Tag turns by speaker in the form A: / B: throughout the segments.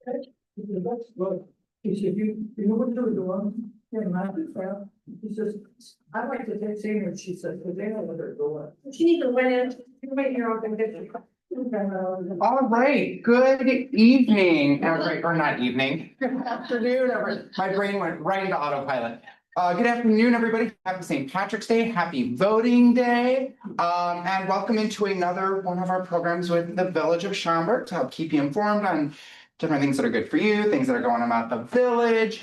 A: That's good. He said, you wouldn't do the one, yeah, not too fast. He says, I'd like to take senior, she said, because they don't let her go in. She needs to wait in, you wait here, I'll get you.
B: All right, good evening, or not evening, good afternoon, my brain went right into autopilot. Good afternoon, everybody. Happy St. Patrick's Day, happy voting day, and welcome into another one of our programs with the Village of Schaumburg to help keep you informed on different things that are good for you, things that are going on about the village.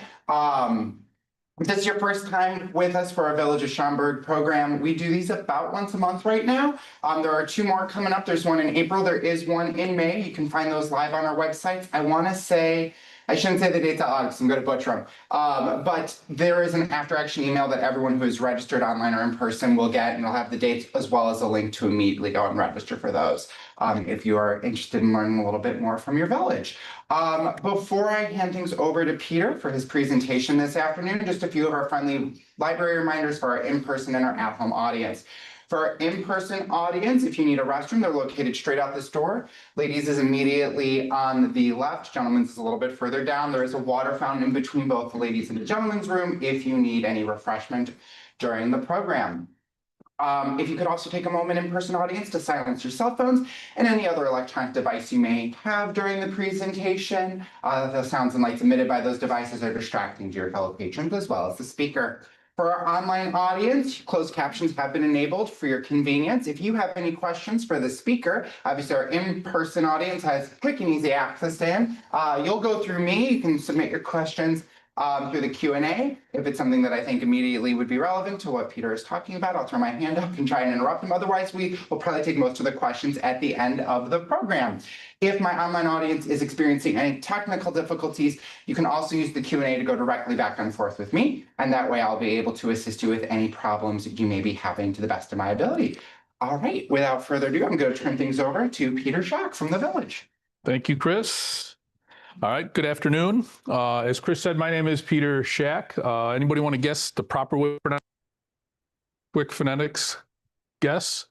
B: If this is your first time with us for our Village of Schaumburg program, we do these about once a month right now. There are two more coming up. There's one in April. There is one in May. You can find those live on our website. I shouldn't say the dates out loud because I'm going to butcher them. But there is an after action email that everyone who is registered online or in person will get, and it'll have the dates as well as a link to immediately go and register for those if you are interested in learning a little bit more from your village. Before I hand things over to Peter for his presentation this afternoon, just a few of our friendly library reminders for our in-person and our at-home audience. For our in-person audience, if you need a restroom, they're located straight out this door. Ladies is immediately on the left, gentlemen's is a little bit further down. There is a water fountain in between both the ladies and the gentlemen's room if you need any refreshment during the program. If you could also take a moment in-person audience to silence your cell phones and any other electronic device you may have during the presentation. The sounds and lights emitted by those devices are distracting to your fellow patrons as well as the speaker. For our online audience, closed captions have been enabled for your convenience. If you have any questions for the speaker, obviously our in-person audience has quick and easy access in. You'll go through me. You can submit your questions through the Q&A. If it's something that I think immediately would be relevant to what Peter is talking about, I'll turn my hand up and try and interrupt him. Otherwise, we will probably take most of the questions at the end of the program. If my online audience is experiencing any technical difficulties, you can also use the Q&A to go directly back and forth with me, and that way I'll be able to assist you with any problems that you may be having to the best of my ability. All right, without further ado, I'm going to turn things over to Peter Schack from the Village.
C: Thank you, Chris. All right, good afternoon. As Chris said, my name is Peter Schack. Anybody want to guess the proper way to pronounce quick phonetics? Guess?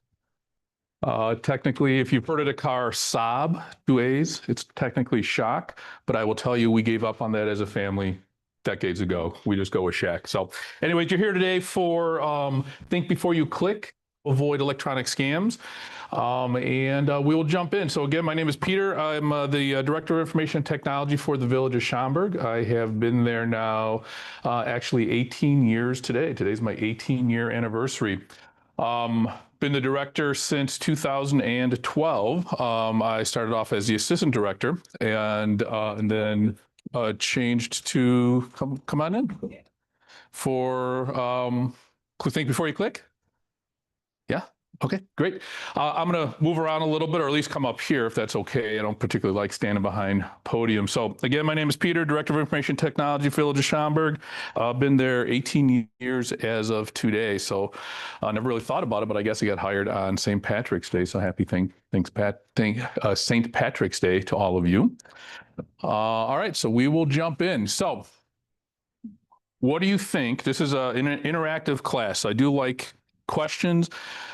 C: Technically, if you've heard of the car Saab, 2 A's, it's technically Shock, but I will tell you we gave up on that as a family decades ago. We just go with Schack. So anyways, you're here today for Think Before You Click, Avoid Electronic Scams. We will jump in. So again, my name is Peter. I'm the Director of Information and Technology for the Village of Schaumburg. I have been there now actually 18 years today. Today's my 18-year anniversary. Been the director since 2012. I started off as the assistant director and then changed to, come on in, for Think Before You Click. Yeah. Okay, great. I'm going to move around a little bit, or at least come up here if that's okay. I don't particularly like standing behind podium. So again, my name is Peter, Director of Information Technology, Village of Schaumburg. I've been there 18 years as of today. So I never really thought about it, but I guess I got hired on St. Patrick's Day. So happy St. Patrick's Day to all of you. All right, so we will jump in. So what do you think? This is an interactive class. I do like questions.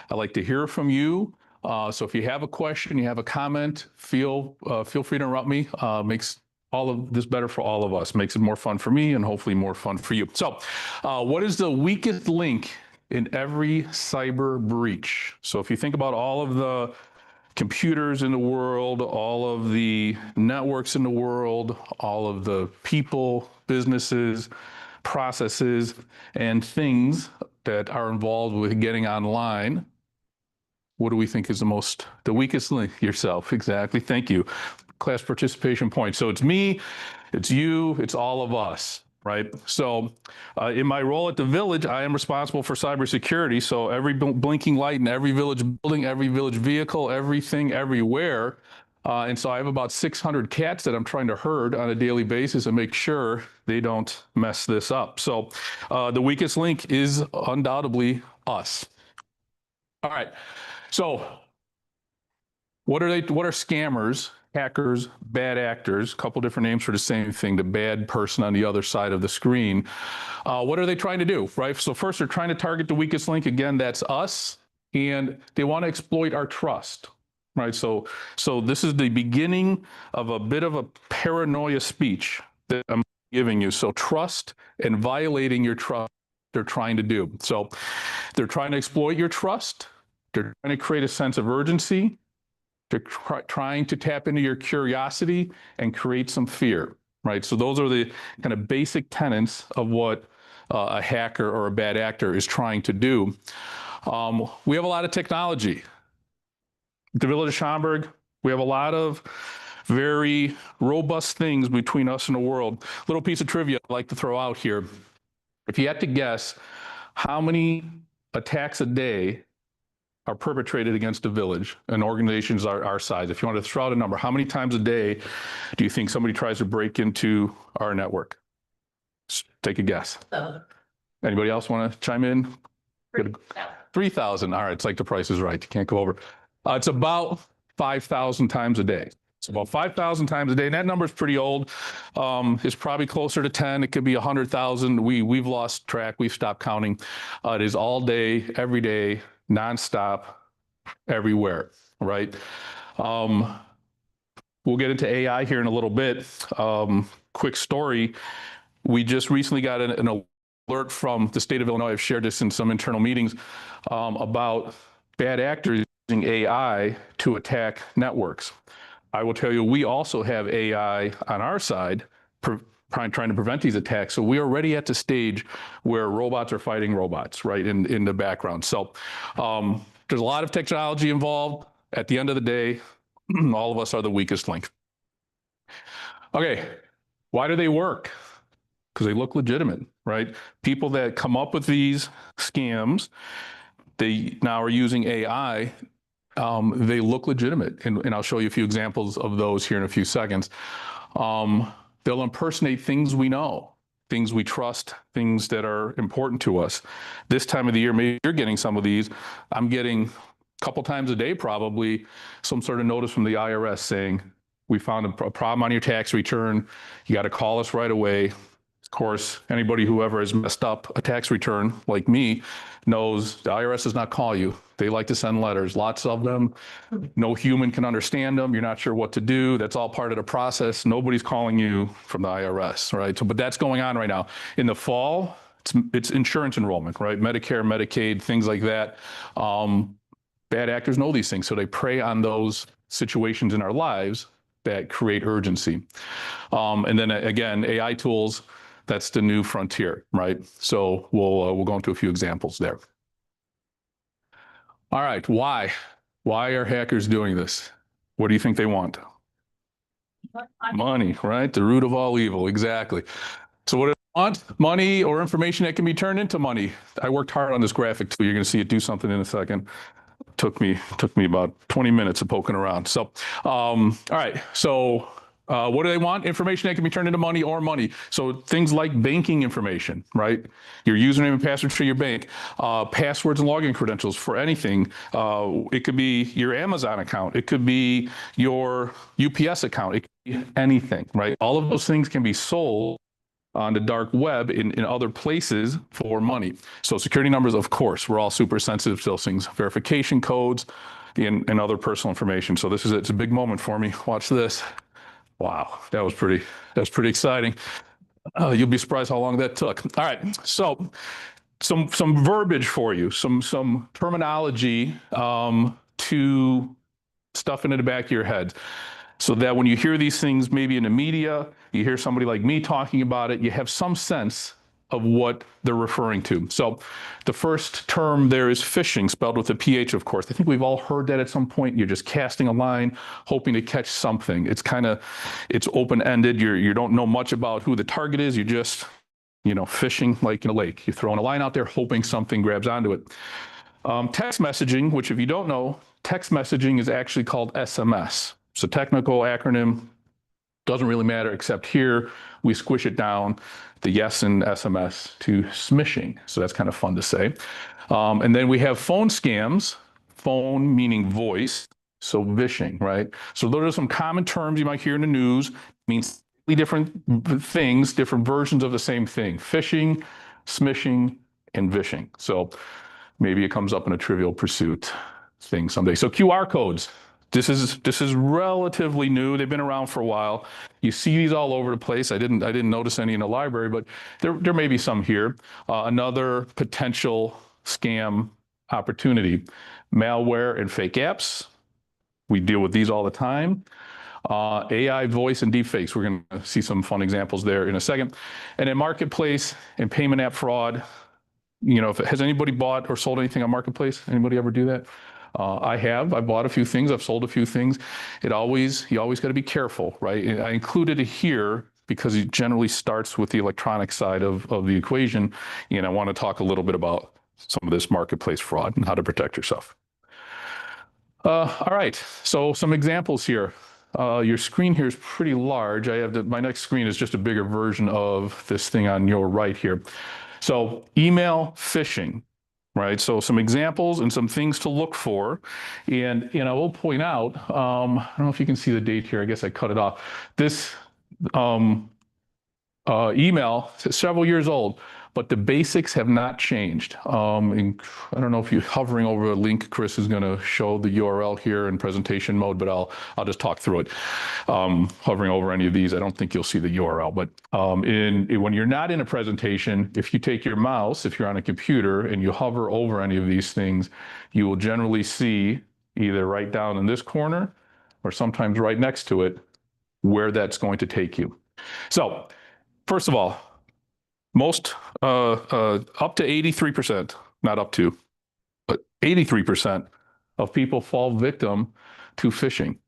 C: I like to hear from you. So if you have a question, you have a comment, feel free to interrupt me. Makes all of this better for all of us. Makes it more fun for me and hopefully more fun for you. So what is the weakest link in every cyber breach? So if you think about all of the computers in the world, all of the networks in the world, all of the people, businesses, processes, and things that are involved with getting online, what do we think is the weakest link? Yourself, exactly. Thank you. Class participation point. So it's me, it's you, it's all of us, right? So in my role at the village, I am responsible for cybersecurity. So every blinking light in every village building, every village vehicle, everything, everywhere. And so I have about 600 cats that I'm trying to herd on a daily basis and make sure they don't mess this up. So the weakest link is undoubtedly us. All right. So what are scammers, hackers, bad actors? A couple different names for the same thing, the bad person on the other side of the screen. What are they trying to do, right? So first, they're trying to target the weakest link. Again, that's us. And they want to exploit our trust. right? So this is the beginning of a bit of a paranoia speech that I'm giving you. So trust and violating your trust, they're trying to do. So they're trying to exploit your trust. They're trying to create a sense of urgency. They're trying to tap into your curiosity and create some fear, right? So those are the kind of basic tenets of what a hacker or a bad actor is trying to do. We have a lot of technology. The village of Schaumburg, we have a lot of very robust things between us and the world. Little piece of trivia I'd like to throw out here. If you had to guess how many attacks a day are perpetrated against a village and organizations our size, if you want to throw out a number, how many times a day do you think somebody tries to break into our network? Just take a guess. Anybody else want to chime in? 3,000. All right, it's like the Price is Right. You can't go over. It's about 5,000 times a day. It's about 5,000 times a day. And that number is pretty old. It's probably closer to 10. It could be 100,000. We've lost track. We've stopped counting. It is all day, every day, nonstop, everywhere, right? We'll get into AI here in a little bit. Quick story. We just recently got an alert from the state of Illinois. I've shared this in some internal meetings about bad actors using AI to attack networks. I will tell you, we also have AI on our side trying to prevent these attacks. So we are already at the stage where robots are fighting robots, right, in the background. So there's a lot of technology involved. At the end of the day, all of us are the weakest link. Okay, why do they work? Because they look legitimate, right? People that come up with these scams, they now are using AI. They look legitimate, and I'll show you a few examples of those here in a few seconds. They'll impersonate things we know, things we trust, things that are important to us. This time of the year, maybe you're getting some of these. I'm getting a couple times a day probably some sort of notice from the IRS saying, we found a problem on your tax return. You got to call us right away. Of course, anybody who ever has messed up a tax return like me knows the IRS does not call you. They like to send letters, lots of them. No human can understand them. You're not sure what to do. That's all part of the process. Nobody's calling you from the IRS, right? So, but that's going on right now. In the fall, it's insurance enrollment, right? Medicare, Medicaid, things like that. Bad actors know these things, so they prey on those situations in our lives that create urgency. And then again, AI tools, that's the new frontier, right? So we'll go into a few examples there. All right, why? Why are hackers doing this? What do you think they want? Money, right? The root of all evil, exactly. So what do they want? Money or information that can be turned into money. I worked hard on this graphic too. You're going to see it do something in a second. Took me about 20 minutes of poking around. So, all right. So what do they want? Information that can be turned into money or money. So things like banking information, right? Your username and password for your bank, passwords and login credentials for anything. It could be your Amazon account. It could be your UPS account. It could be anything, right? All of those things can be sold on the dark web in other places for money. So security numbers, of course, we're all super sensitive to those things. Verification codes and other personal information. So it's a big moment for me. Watch this. Wow, that's pretty exciting. You'll be surprised how long that took. All right, so some verbiage for you, some terminology to stuff into the back of your head, so that when you hear these things, maybe in the media, you hear somebody like me talking about it, you have some sense of what they're referring to. So the first term there is phishing, spelled with a PH, of course. I think we've all heard that at some point. You're just casting a line, hoping to catch something. It's open-ended. You don't know much about who the target is. You're just, fishing like in a lake. You're throwing a line out there, hoping something grabs onto it. Text messaging, which if you don't know, text messaging is actually called SMS. It's a technical acronym. Doesn't really matter, except here we squish it down, the yes in SMS, to smishing. So that's kind of fun to say. And then we have phone scams, phone meaning voice, so vishing, right? So those are some common terms you might hear in the news. It means different things, different versions of the same thing. Phishing, smishing, and vishing. So maybe it comes up in a Trivial Pursuit thing someday. So QR codes. This is relatively new. They've been around for a while. You see these all over the place. I didn't notice any in the library, but there may be some here. Another potential scam opportunity, malware and fake apps. We deal with these all the time. AI voice and deepfakes. We're going to see some fun examples there in a second. And then marketplace and payment app fraud. You know, has anybody bought or sold anything on marketplace? Anybody ever do that? I have. I bought a few things. I've sold a few things. You always got to be careful, right? I included it here because it generally starts with the electronic side of the equation. And I want to talk a little bit about some of this marketplace fraud and how to protect yourself. All right. So some examples here. Your screen here is pretty large. My next screen is just a bigger version of this thing on your right here. So email phishing. Right, so some examples and some things to look for, and I will point out. I don't know if you can see the date here. I guess I cut it off. This email is several years old, but the basics have not changed. I don't know if you're hovering over a link. Chris is going to show the URL here in presentation mode, but I'll just talk through it. Hovering over any of these, I don't think you'll see the URL. But when you're not in a presentation, if you take your mouse, if you're on a computer, and you hover over any of these things, you will generally see either right down in this corner or sometimes right next to it where that's going to take you. So first of all, most up to 83%, not up to, but 83% of people fall victim to phishing,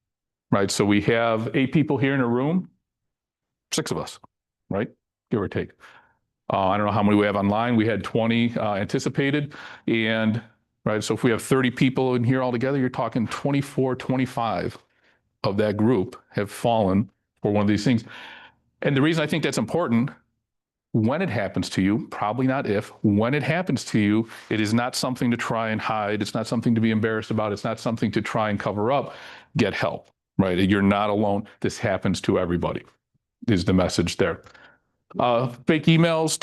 C: right? So we have 8 people here in a room, 6 of us, right? Give or take. I don't know how many we have online. We had 20 anticipated, and right. So if we have 30 people in here altogether, you're talking 24, 25 of that group have fallen for one of these things. And the reason I think that's important, when it happens to you, probably not if, when it happens to you, it is not something to try and hide. It's not something to be embarrassed about. It's not something to try and cover up. Get help, right? You're not alone. This happens to everybody, is the message there. Fake emails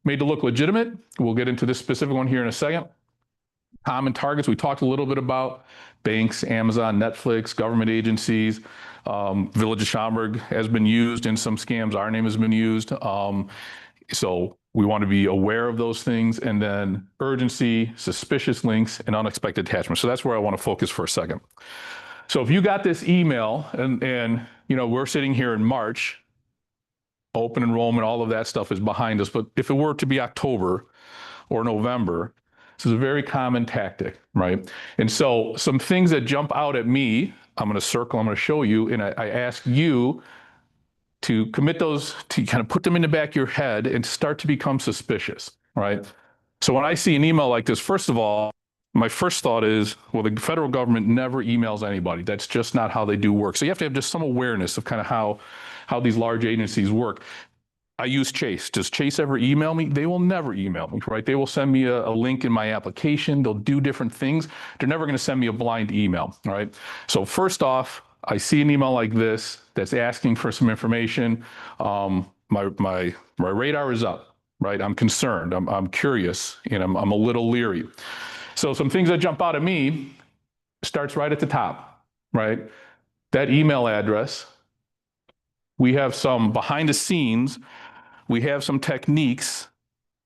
C: made to look legitimate. We'll get into this specific one here in a second. Common targets we talked a little bit about: banks, Amazon, Netflix, government agencies. Village of Schaumburg has been used in some scams. Our name has been used. So we want to be aware of those things. And then urgency, suspicious links, and unexpected attachments. So that's where I want to focus for a second. So if you got this email and we're sitting here in March, open enrollment, all of that stuff is behind us. But if it were to be October or November, this is a very common tactic, right? And so some things that jump out at me, I'm going to circle, I'm going to show you, and I ask you to commit those, to kind of put them in the back of your head and start to become suspicious, right? So when I see an email like this, first of all, my first thought is, well, the federal government never emails anybody. That's just not how they do work. So you have to have just some awareness of kind of how these large agencies work. I use Chase. Does Chase ever email me? They will never email me, right? They will send me a link in my application. They'll do different things. They're never going to send me a blind email, right? So first off, I see an email like this that's asking for some information. My radar is up, right? I'm concerned. I'm curious, and I'm a little leery. So some things that jump out at me starts right at the top, right? That email address. We have some behind the scenes. We have some techniques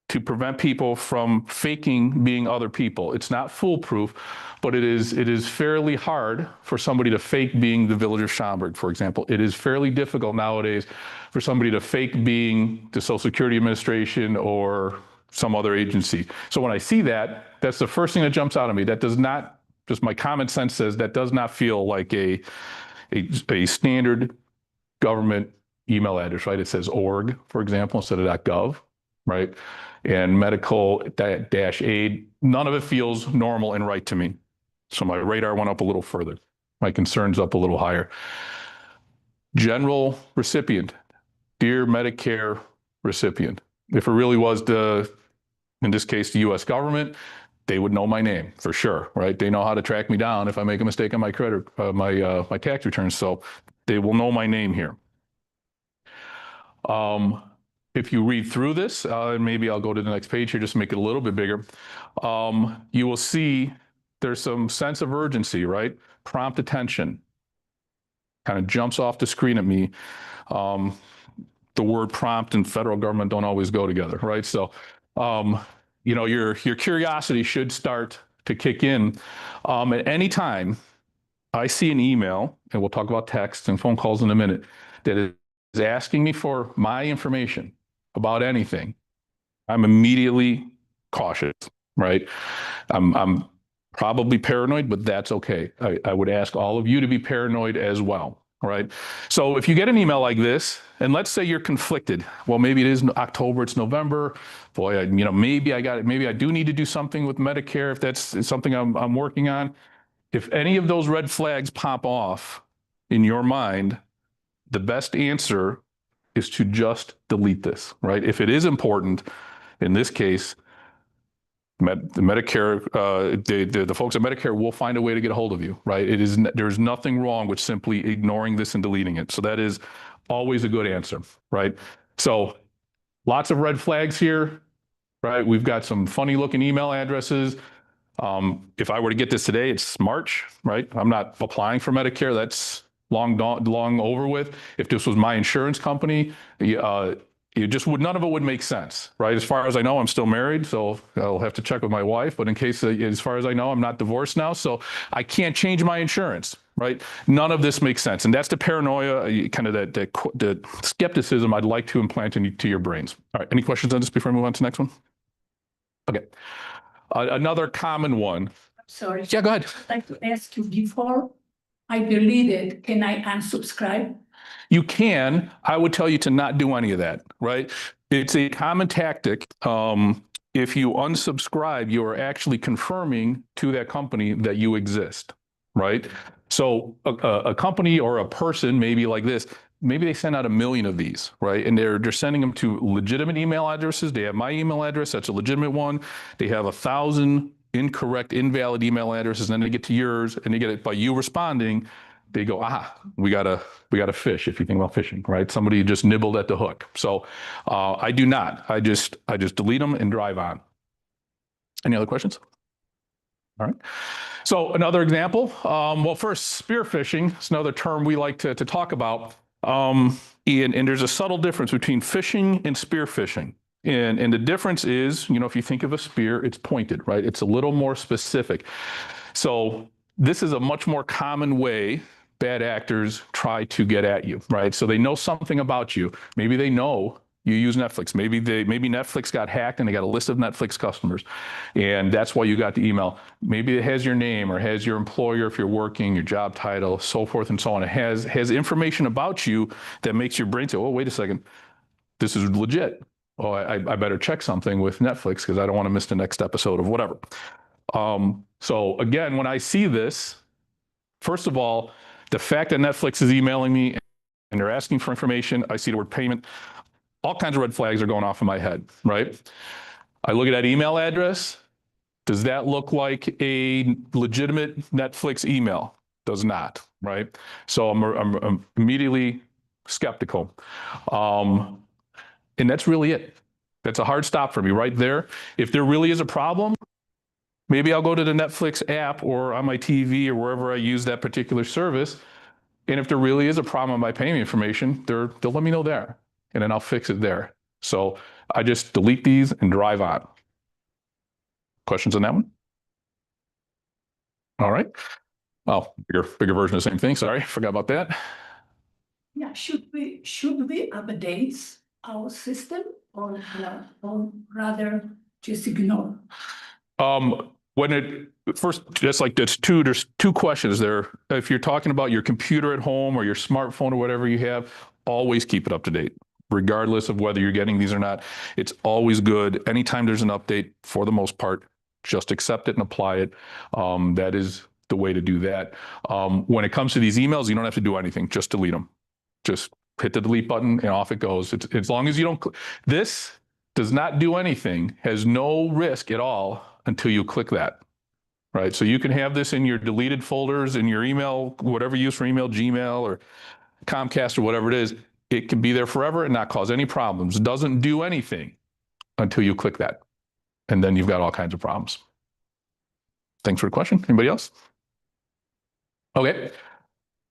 C: to prevent people from faking being other people. It's not foolproof, but it is fairly hard for somebody to fake being the Village of Schaumburg, for example. It is fairly difficult nowadays for somebody to fake being the Social Security Administration or some other agency. So when I see that, that's the first thing that jumps out at me. That does not, just my common sense says, that does not feel like a standard government email address, right? It says org, for example, instead of .gov, right? And medical-aid, none of it feels normal and right to me. So my radar went up a little further. My concern's up a little higher. General recipient, dear Medicare recipient. If it really was in this case, the US government, they would know my name for sure, right? They know how to track me down if I make a mistake on my credit, my tax returns. So they will know my name here. If you read through this, and maybe I'll go to the next page here just to make it a little bit bigger, you will see there's some sense of urgency, right? Prompt attention kind of jumps off the screen at me. The word prompt and federal government don't always go together, right? So, your curiosity should start to kick in. At any time I see an email, and we'll talk about text and phone calls in a minute, that is asking me for my information about anything, I'm immediately cautious, right? I'm probably paranoid, but that's okay. I would ask all of you to be paranoid as well. Right. So if you get an email like this, and let's say you're conflicted, well, maybe it is October, it's November. Boy, maybe I got it. Maybe I do need to do something with Medicare if that's something I'm working on. If any of those red flags pop off in your mind, the best answer is to just delete this, right? If it is important, in this case, the Medicare, the folks at Medicare will find a way to get a hold of you, right? There's nothing wrong with simply ignoring this and deleting it. So that is always a good answer, right? So lots of red flags here, right? We've got some funny looking email addresses. If I were to get this today, it's March, right? I'm not applying for Medicare. That's long over with. If this was my insurance company, none of it would make sense, right? As far as I know, I'm still married, so I'll have to check with my wife. But in case, as far as I know, I'm not divorced now, so I can't change my insurance, right? None of this makes sense, and that's the paranoia, kind of the skepticism I'd like to implant into your brains. All right, any questions on this before I move on to the next one? Okay, another common one.
D: Sorry.
C: Yeah, go ahead.
D: I'd like to ask you, before I delete it, can I unsubscribe?
C: You can. I would tell you to not do any of that, right? It's a common tactic. If you unsubscribe, you are actually confirming to that company that you exist, right? So a company or a person, maybe like this, maybe they send out 1 million of these, right? And they're sending them to legitimate email addresses. They have my email address. That's a legitimate one. They have 1,000 incorrect, invalid email addresses. And then they get to yours, and they get it by you responding. They go, we got to fish, if you think about fishing, right? Somebody just nibbled at the hook. So I do not. I just delete them and drive on. Any other questions? All right. So another example, well, first, spear phishing is another term we like to talk about. And there's a subtle difference between phishing and spear phishing. And the difference is, if you think of a spear, it's pointed, right? It's a little more specific. So this is a much more common way bad actors try to get at you, right? So they know something about you. Maybe they know you use Netflix. Maybe Netflix got hacked and they got a list of Netflix customers, and that's why you got the email. Maybe it has your name or has your employer if you're working, your job title, so forth and so on. It has information about you that makes your brain say, "Oh, wait a second, this is legit. Oh, I better check something with Netflix because I don't want to miss the next episode of whatever." So again, when I see this, first of all, the fact that Netflix is emailing me and they're asking for information, I see the word payment, all kinds of red flags are going off in my head, right? I look at that email address. Does that look like a legitimate Netflix email? Does not, right? So I'm immediately skeptical. And that's really it. That's a hard stop for me right there. If there really is a problem, maybe I'll go to the Netflix app or on my TV or wherever I use that particular service. And if there really is a problem with my payment information, they'll let me know there, and then I'll fix it there. So I just delete these and drive on. Questions on that one? All right. Well, bigger version of the same thing. Sorry, forgot about that.
D: Yeah, should we update our system or rather just ignore? There's two questions there. If you're talking about your computer at home or your smartphone or whatever you have, always keep it up to date, regardless of whether you're getting these or not. It's always good. Anytime there's an update, for the most part, just accept it and apply it. That is the way to do that. When it comes to these emails, you don't have to do anything. Just delete them. Just hit the delete button and off it goes. It's as long as you don't. This does not do anything, has no risk at all until you click that, right? So you can have this in your deleted folders, in your email, whatever you use for email, Gmail or Comcast or whatever it is. It can be there forever and not cause any problems. It doesn't do anything until you click that. And then you've got all kinds of problems. Thanks for the question. Anybody else? Okay.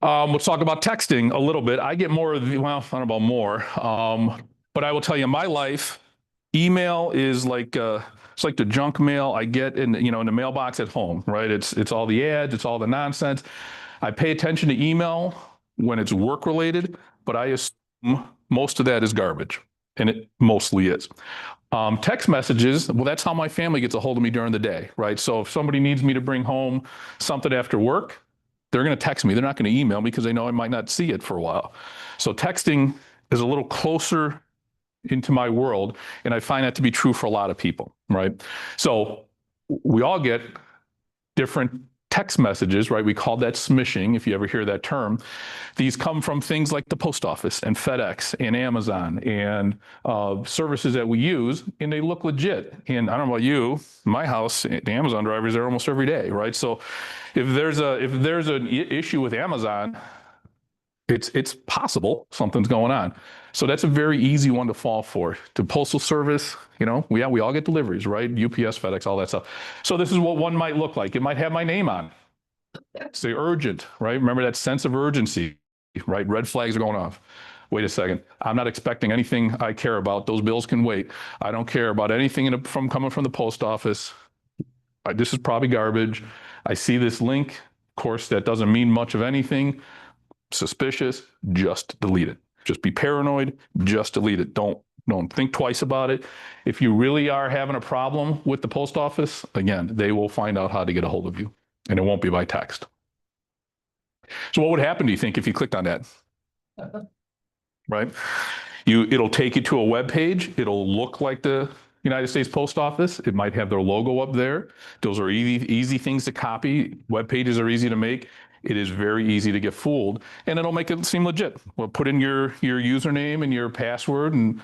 D: Let's talk about texting a little bit. I get more of the, well, I don't know about more, but I will tell you, in my life, email is like it's like the junk mail I get in in the mailbox at home, right? It's all the ads, it's all the nonsense. I pay attention to email when it's work related, but I assume most of that is garbage, and it mostly is. Text messages, well, that's how my family gets a hold of me during the day, right? So if somebody needs me to bring home something after work, they're going to text me. They're not going to email me because they know I might not see it for a while. So texting is a little closer into my world, and I find that to be true for a lot of people, right? So we all get different text messages, right? We call that smishing, if you ever hear that term. These come from things like the post office and FedEx and Amazon and services that we use, and they look legit. And I don't know about you, my house, the Amazon drivers are almost every day, right? So if there's an issue with Amazon, it's possible something's going on. So that's a very easy one to fall for. To postal service, we all get deliveries, right? UPS, FedEx, all that stuff. So this is what one might look like. It might have my name on it. Say urgent, right? Remember that sense of urgency, right? Red flags are going off. Wait a second. I'm not expecting anything I care about. Those bills can wait. I don't care about anything from coming from the post office. This is probably garbage. I see this link. Of course, that doesn't mean much of anything. Suspicious, just delete it. Just be paranoid, just delete it. Don't think twice about it. If you really are having a problem with the post office, again, they will find out how to get a hold of you, and it won't be by text. So what would happen, do you think, if you clicked on that? Right? It'll take you to a web page. It'll look like the United States Post Office. It might have their logo up there. Those are easy things to copy. Web pages are easy to make. It is very easy to get fooled, and it'll make it seem legit. We'll put in your username and your password, and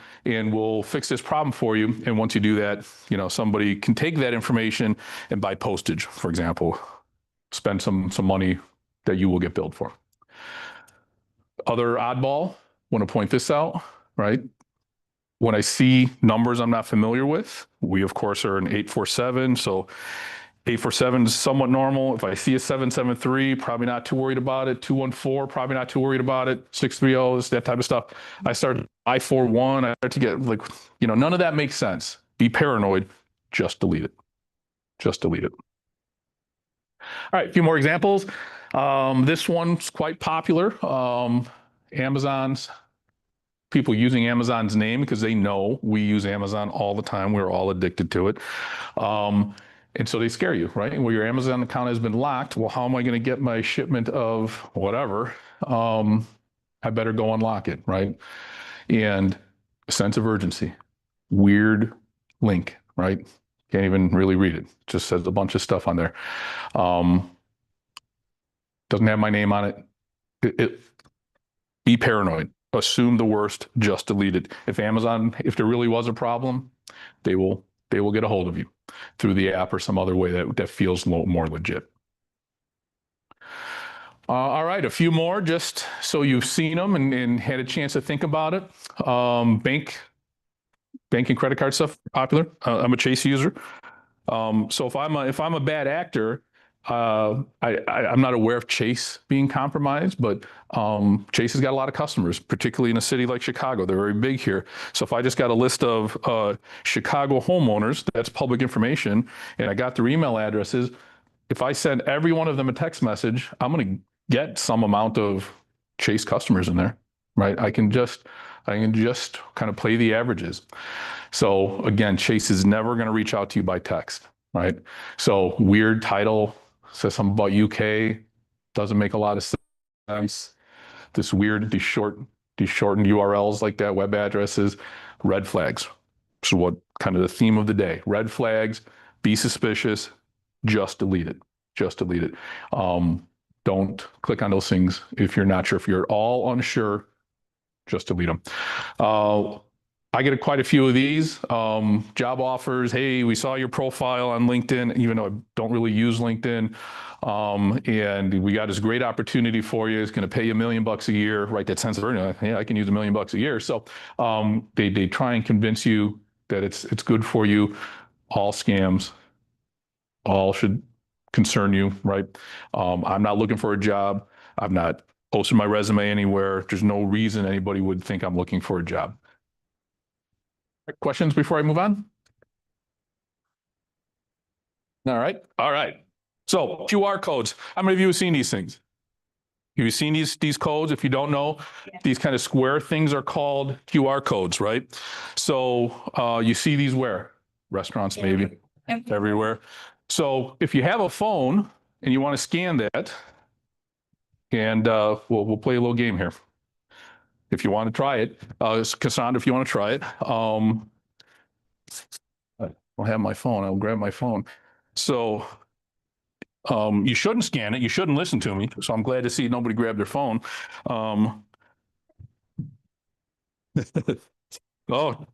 D: we'll fix this problem for you. And once you do that, somebody can take that information and buy postage, for example, spend some money that you will get billed for. Other oddball, want to point this out, right? When I see numbers I'm not familiar with, we of course are an 847, so 847 is somewhat normal. If I see a 773, probably not too worried about it. 214, probably not too worried about it. 630 is that type of stuff. I start I41, I start to get none of that makes sense. Be paranoid, just delete it. Just delete it. All right, a few more examples. This one's quite popular. People using Amazon's name because they know we use Amazon all the time. We're all addicted to it. And so they scare you, right? Well, your Amazon account has been locked. Well, how am I going to get my shipment of whatever? I better go unlock it, right? And a sense of urgency. Weird link, right? Can't even really read it. Just says a bunch of stuff on there. Doesn't have my name on it. Be paranoid. Assume the worst. Just delete it. If there really was a problem, they will get a hold of you through the app or some other way that feels more legit. All right, a few more just so you've seen them and had a chance to think about it. Bank and credit card stuff popular. I'm a Chase user. So if I'm a bad actor, I'm not aware of Chase being compromised, but Chase has got a lot of customers, particularly in a city like Chicago. They're very big here. So if I just got a list of Chicago homeowners, that's public information, and I got their email addresses, if I send every one of them a text message, I'm going to get some amount of Chase customers in there, right? I can just kind of play the averages. So again, Chase is never going to reach out to you by text, right? So weird title, says something about UK, doesn't make a lot of sense. These shortened URLs like that, web addresses, red flags. So what kind of the theme of the day, red flags, be suspicious, just delete it. Just delete it. Don't click on those things if you're not sure. If you're at all unsure, just delete them. I get quite a few of these job offers. Hey, we saw your profile on LinkedIn, even though I don't really use LinkedIn. And we got this great opportunity for you. It's going to pay you $1 million a year, right? That sense of urgency. Yeah, I can use $1 million a year. So they try and convince you that it's good for you. All scams. All should concern you, right? I'm not looking for a job. I've not posted my resume anywhere. There's no reason anybody would think I'm looking for a job. Questions before I move on? All right. All right. So QR codes. How many of you have seen these things? Have you seen these codes? If you don't know, these kind of square things are called QR codes, right? So you see these where? Restaurants, maybe, everywhere. So if you have a phone and you want to scan that, and we'll play a little game here. If you want to try it, Cassandra, if you want to try it, I'll have my phone. I'll grab my phone. So you shouldn't scan it. You shouldn't listen to me. So I'm glad to see nobody grabbed their phone. Oh,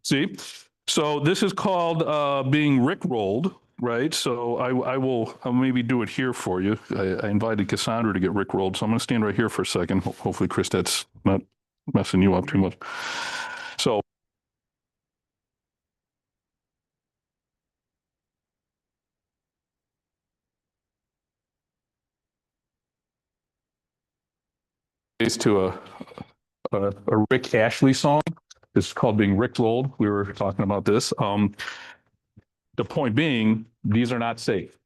D: see? So this is called being Rickrolled, right? So I'll maybe do it here for you. I invited Cassandra to get Rickrolled, so I'm going to stand right here for a second. Hopefully, Chris, that's not messing you up too much. So it's to a Rick Ashley song. It's called being Rickrolled. We were talking about this. The point being, these are not safe,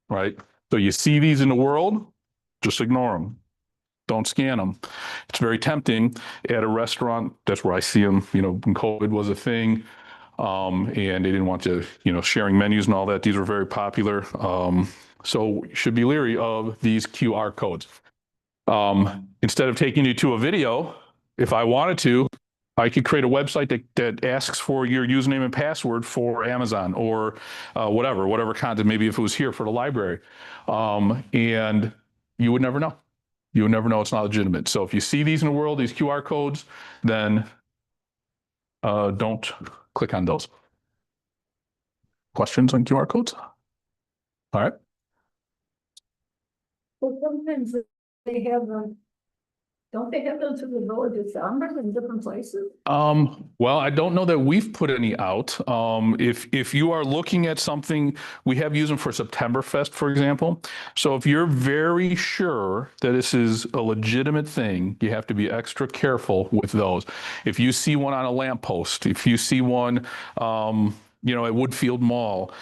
D: right? So you see these in the world, just ignore them. Don't scan them. It's very tempting at a restaurant. That's where I see them. You know, when COVID was a thing, and they didn't want to, sharing menus and all that. These were very popular. So you should be leery of these QR codes. Instead of taking you to a video, if I wanted to, I could create a website that asks for your username and password for Amazon or whatever content, maybe if it was here for the library. And you would never know. You would never know it's not legitimate. So if you see these in the world, these QR codes, then don't click on those. Questions on QR codes? All right.
A: Well, sometimes they have them. Don't they have those in the village of Schaumburg in different places?
D: Well, I don't know that we've put any out. If you are looking at something, we have used them for Septemberfest, for example. So if you're very sure that this is a legitimate thing, you have to be extra careful with those. If you see one on a lamppost, if you see one, at Woodfield Mall,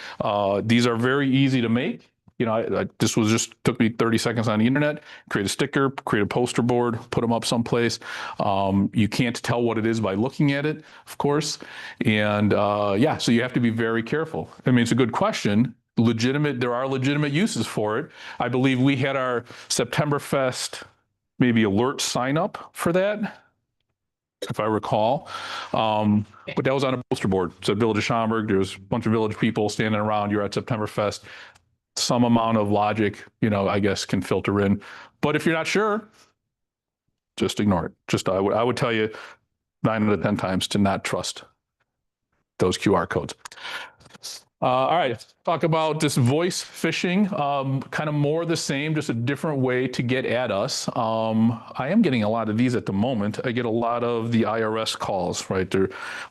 D: these are very easy to make. This was just took me 30 seconds on the internet, create a sticker, create a poster board, put them up someplace. You can't tell what it is by looking at it, of course. And so you have to be very careful. I mean, it's a good question. There are legitimate uses for it. I believe we had our Septemberfest maybe alert sign up for that, if I recall. But that was on a poster board. So Village of Schaumburg, there was a bunch of village people standing around. You're at Septemberfest. Some amount of logic, I guess, can filter in. But if you're not sure, just ignore it. I would tell you 9 out of 10 times to not trust those QR codes. All right, talk about this voice phishing, kind of more the same, just a different way to get at us. I am getting a lot of these at the moment. I get a lot of the IRS calls, right?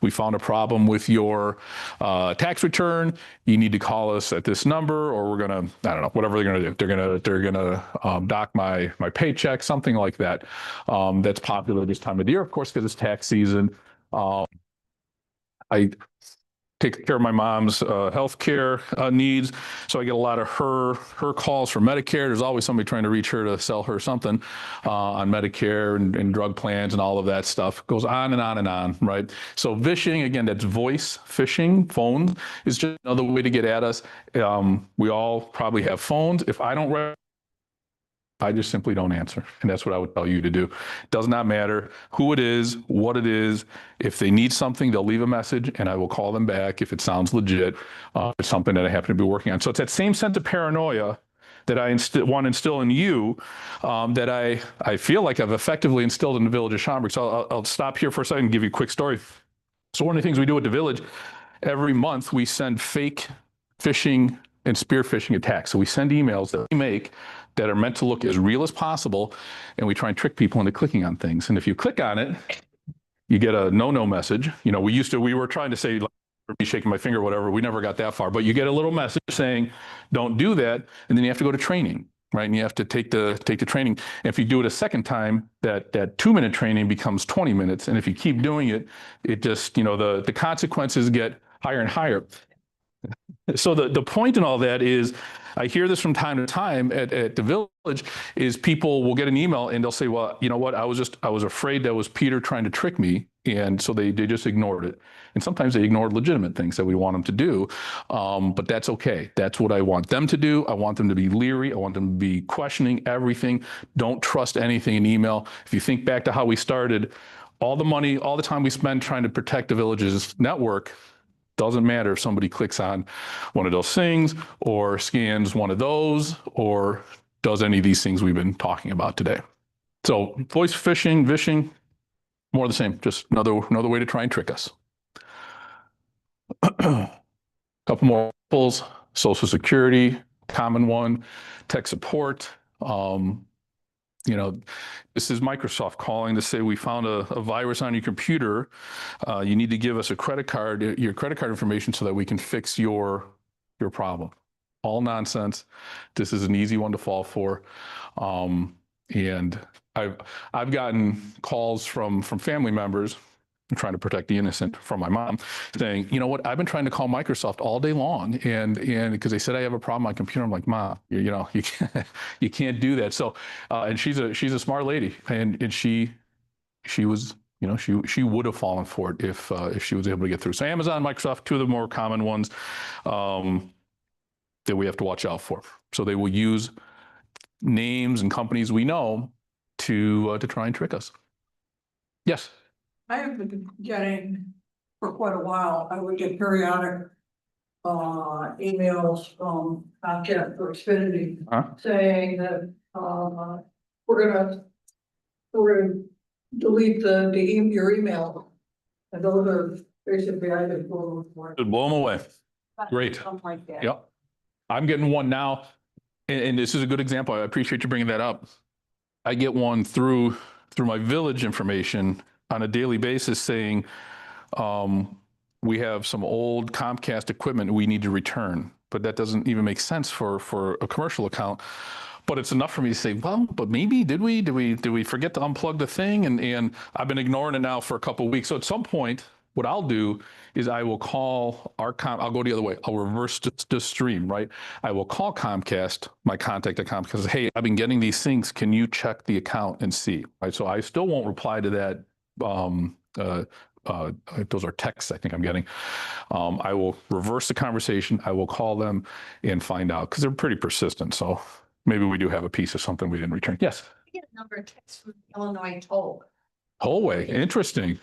D: We found a problem with your tax return. You need to call us at this number, or we're gonna, I don't know, whatever they're gonna do. They're gonna dock my paycheck, something like that. That's popular this time of year, of course, because it's tax season. I take care of my mom's healthcare needs, so I get a lot of her calls for Medicare. There's always somebody trying to reach her to sell her something on Medicare and drug plans and all of that stuff. Goes on and on and on, right? So phishing, again, that's voice phishing. Phone is just another way to get at us. We all probably have phones. If I don't I just simply don't answer. And that's what I would tell you to do. It does not matter who it is, what it is. If they need something, they'll leave a message and I will call them back if it sounds legit. It's something that I happen to be working on. So it's that same sense of paranoia that I want to instill in you, that I feel like I've effectively instilled in the Village of Schaumburg. So I'll stop here for a second and give you a quick story. So one of the things we do at the Village, every month we send fake phishing and spear phishing attacks. So we send emails that we make that are meant to look as real as possible, and we try and trick people into clicking on things. And if you click on it, you get a no-no message. We were trying to say,
C: or me shaking my finger, whatever. We never got that far, but you get a little message saying, don't do that. And then you have to go to training, right? And you have to take the training. And if you do it a second time, that 2-minute training becomes 20 minutes. And if you keep doing it, it just, the consequences get higher and higher. So the point in all that is, I hear this from time to time at the village, is people will get an email and they'll say, well, you know what, I was afraid that was Peter trying to trick me. And so they just ignored it. And sometimes they ignored legitimate things that we want them to do. But that's okay. That's what I want them to do. I want them to be leery. I want them to be questioning everything. Don't trust anything in email. If you think back to how we started, all the money, all the time we spend trying to protect the village's network, doesn't matter if somebody clicks on one of those things or scans one of those or does any of these things we've been talking about today. So voice phishing, vishing, more of the same, just another way to try and trick us. Couple more examples: Social Security, common one, tech support. This is Microsoft calling to say we found a virus on your computer. You need to give us your credit card information so that we can fix your problem. All nonsense. This is an easy one to fall for. And I've gotten calls from family members. I'm trying to protect the innocent from my mom, saying, you know what, I've been trying to call Microsoft all day long, and because they said I have a problem on my computer. I'm like, Ma, you can't do that. So, and she's a smart lady, and she was, she would have fallen for it if she was able to get through. So Amazon, Microsoft, two of the more common ones that we have to watch out for. So they will use names and companies we know to try and trick us. Yes.
A: I have been getting, for quite a while, I would get periodic emails from Comcast or Xfinity saying that we're gonna delete your email. And those are basically, I just blow them
C: Blow them away. Great.
A: Something like that.
C: Yep. I'm getting one now, and this is a good example. I appreciate you bringing that up. I get one through my village information on a daily basis saying, we have some old Comcast equipment we need to return, but that doesn't even make sense for a commercial account. But it's enough for me to say, well, but maybe did we forget to unplug the thing? And I've been ignoring it now for a couple of weeks. So at some point, what I'll do is I will call I'll go the other way. I'll reverse the stream, right? I will call Comcast, my contact at Comcast, hey, I've been getting these things. Can you check the account and see? Right. So I still won't reply to that. Those are texts I think I'm getting. I will reverse the conversation. I will call them and find out, because they're pretty persistent. So maybe we do have a piece of something we didn't return. Yes.
E: I get a number of texts from Illinois toll.
C: Tollway, interesting.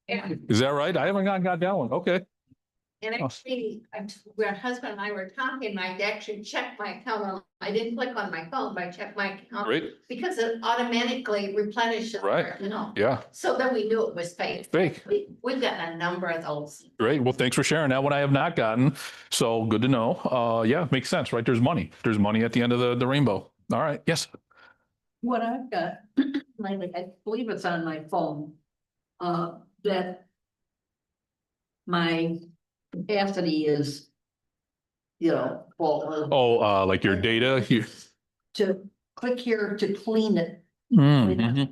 E: Yeah.
C: Is that right? I haven't got that one. Okay.
E: And actually, my husband and I were talking, and I actually checked my account. I didn't click on my phone, but I checked my account.
C: Great.
E: Because it automatically replenishes.
C: Right. Yeah.
E: So then we knew it was fake.
C: Fake.
E: We've gotten a number of those.
C: Great. Well, thanks for sharing that one. I have not gotten. So good to know. Yeah, makes sense, right? There's money. There's money at the end of the rainbow. All right. Yes.
F: What I've got, lately, I believe it's on my phone, that my capacity is, full.
C: Oh, like your data here.
F: To click here to clean it.
C: Mhm.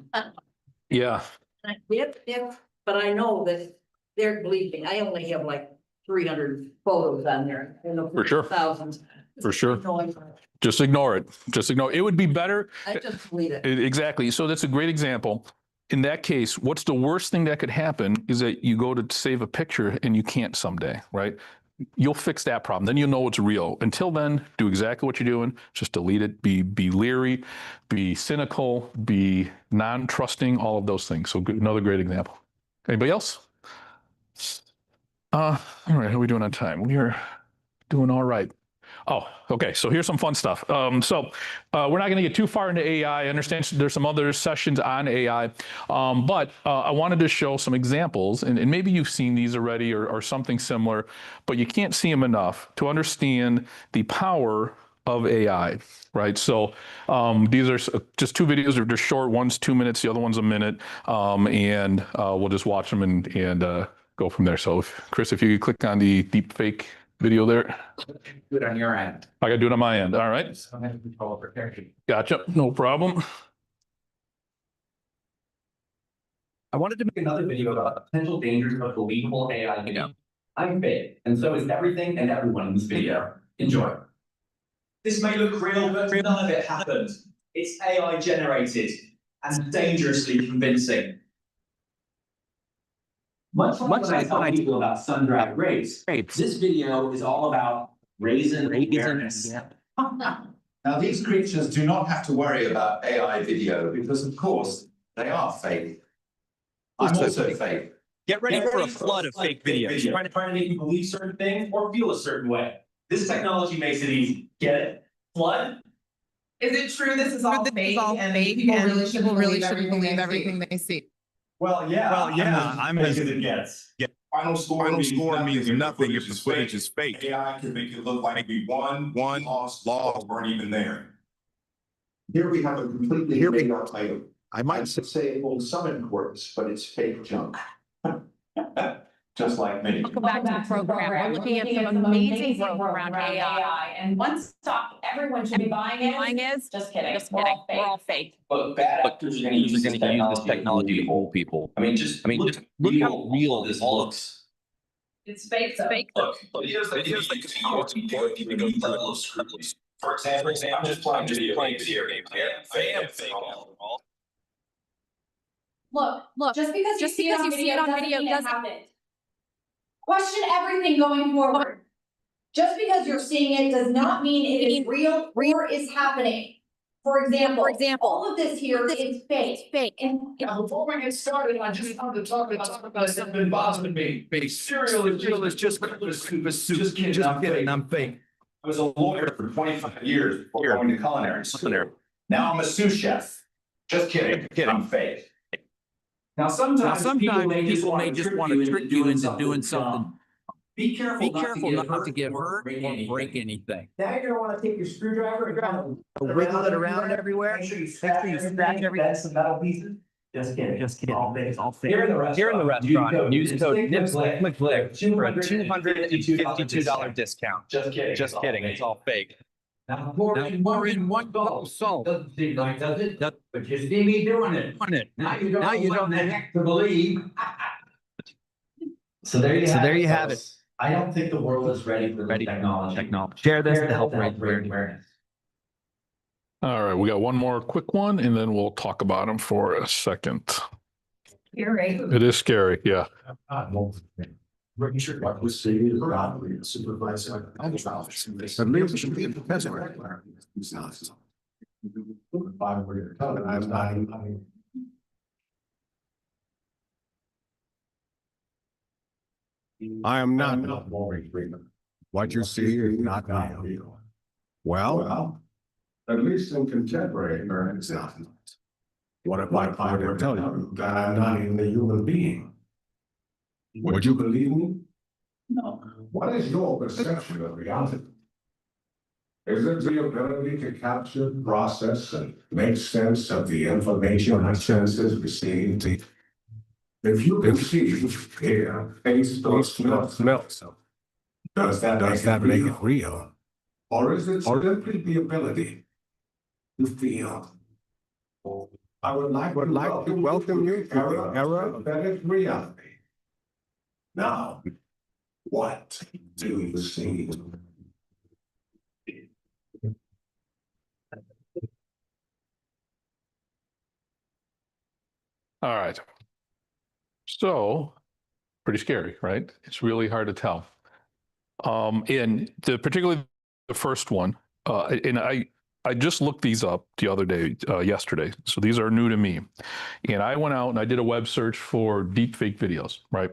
C: Yeah.
F: But I know that they're bleeping. I only have like 300 photos on there.
C: For sure.
F: Thousands.
C: For sure.
F: No,
C: Just ignore it. Just ignore it. It would be better.
F: I just delete it.
C: Exactly. So that's a great example. In that case, what's the worst thing that could happen is that you go to save a picture and you can't someday, right? You'll fix that problem. Then you'll know it's real. Until then, do exactly what you're doing. Just delete it. Be leery, be cynical, be non-trusting, all of those things. So another great example. Anybody else? All right. How are we doing on time? We are doing all right. Oh, okay. So here's some fun stuff. We're not going to get too far into AI. I understand there's some other sessions on AI, but I wanted to show some examples, and maybe you've seen these already or something similar, but you can't see them enough to understand the power of AI, right? So these are just two videos. They're just short. One's 2 minutes, the other one's a minute, and we'll just watch them and go from there. So Chris, if you could click on the deep fake video there.
B: Do it on your end.
C: I gotta do it on my end. All right.
B: So I have to control over here.
C: Gotcha. No problem.
G: I wanted to make another video about the potential dangers of believable AI video. I'm fake, and so is everything and everyone in this video. Enjoy.
H: This may look real, but none of it happened. It's AI generated and dangerously convincing. Much like when I tell people about sun-dried grapes, this video is all about raisin awareness.
I: Now, these creatures do not have to worry about AI video because, of course, they are fake. I'm also fake.
H: Get ready for a flood of fake videos. Trying to make you believe certain things or feel a certain way. This technology makes it easy. Get it? Flood?
J: Is it true this is all fake and people really shouldn't believe everything they see?
H: Well, yeah.
K: I'm
H: as good as it gets.
I: Final score
K: means nothing if the footage is fake.
I: AI can make it look like we won, lost, weren't even there. Here we have a completely made up item.
K: I might
I: say it holds some importance, but it's fake junk. Just like me.
J: Welcome back to the program. We're looking at some amazing growth around AI. And one stock everyone should be buying is just kidding. We're all fake.
H: But bad actors are going to use this technology
G: to fool people.
H: I mean, just
G: Look how real this looks.
J: It's fake. It's fake.
H: Look, here's the level of scrutiny. For example, I'm just playing video games here. I am fake.
L: Look, just because you see it on video doesn't happen. Question everything going forward. Just because you're seeing it does not mean it is real or is happening. For example, all of this here is fake. And
H: Before we get started, I just wanted to talk about something that bothers me. Cereal is just just kidding, I'm fake.
I: I was a lawyer for 25 years before going to culinary school. Now I'm a sous chef. Just kidding. I'm fake.
H: Now, sometimes people may just want to trick you into doing something. Be careful not to get hurt or break anything.
A: Now you're gonna wanna take your screwdriver and kind of
H: Wiggle it around everywhere.
A: Make sure you
H: scratch everything.
A: That's some metal pieces.
H: Just kidding.
A: All fake.
H: Here in the restaurant, use code NIPSLICK for a $252 discount.
I: Just kidding.
H: It's all fake.
I: Now
H: Pour in one bottle of salt.
I: Doesn't seem like, does it?
H: That-
I: But you see me doing it. Now you don't know what the heck to believe.
G: So there you have it.
I: I don't think the world is ready for the technology.
G: Share this to help raise awareness.
C: All right, we got one more quick one and then we'll talk about them for a second.
J: You're right.
C: It is scary, yeah.
I: Richard, what was saying around the supervisor.
K: But maybe should be a professor.
I: He's not. I'm not.
K: I am not. What you see is not real. Well,
I: At least in contemporary it's not.
K: what if I were to tell you?
I: that I'm not even a human being?
K: Would you believe me?
I: No. What is your perception of reality? Is it the ability to capture, process, and make sense of the information our senses receive? If you can see, hear, taste, or smell, does that make it real? Or is it simply the ability to feel? I would like to welcome you to the era of embedded reality. Now, what do you see?
C: All right. So, pretty scary, right? It's really hard to tell. And particularly the first one, and I just looked these up the other day, yesterday. So these are new to me. And I went out and I did a web search for deep fake videos, right?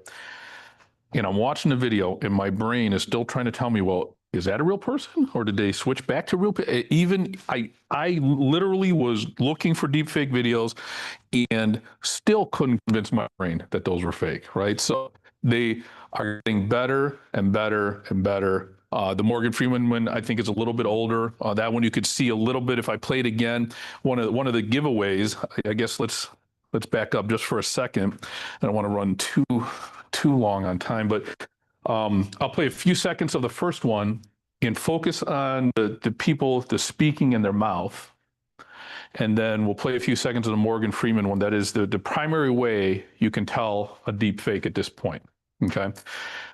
C: And I'm watching the video and my brain is still trying to tell me, well, is that a real person or did they switch back to real? Even I literally was looking for deep fake videos and still couldn't convince my brain that those were fake, right? So they are getting better and better and better. The Morgan Freeman one, I think, is a little bit older. That one you could see a little bit if I played again. One of the giveaways, I guess let's back up just for a second. I don't want to run too long on time, but I'll play a few seconds of the first one and focus on the people, the speaking in their mouth. And then we'll play a few seconds of the Morgan Freeman one. That is the primary way you can tell a deep fake at this point. Okay.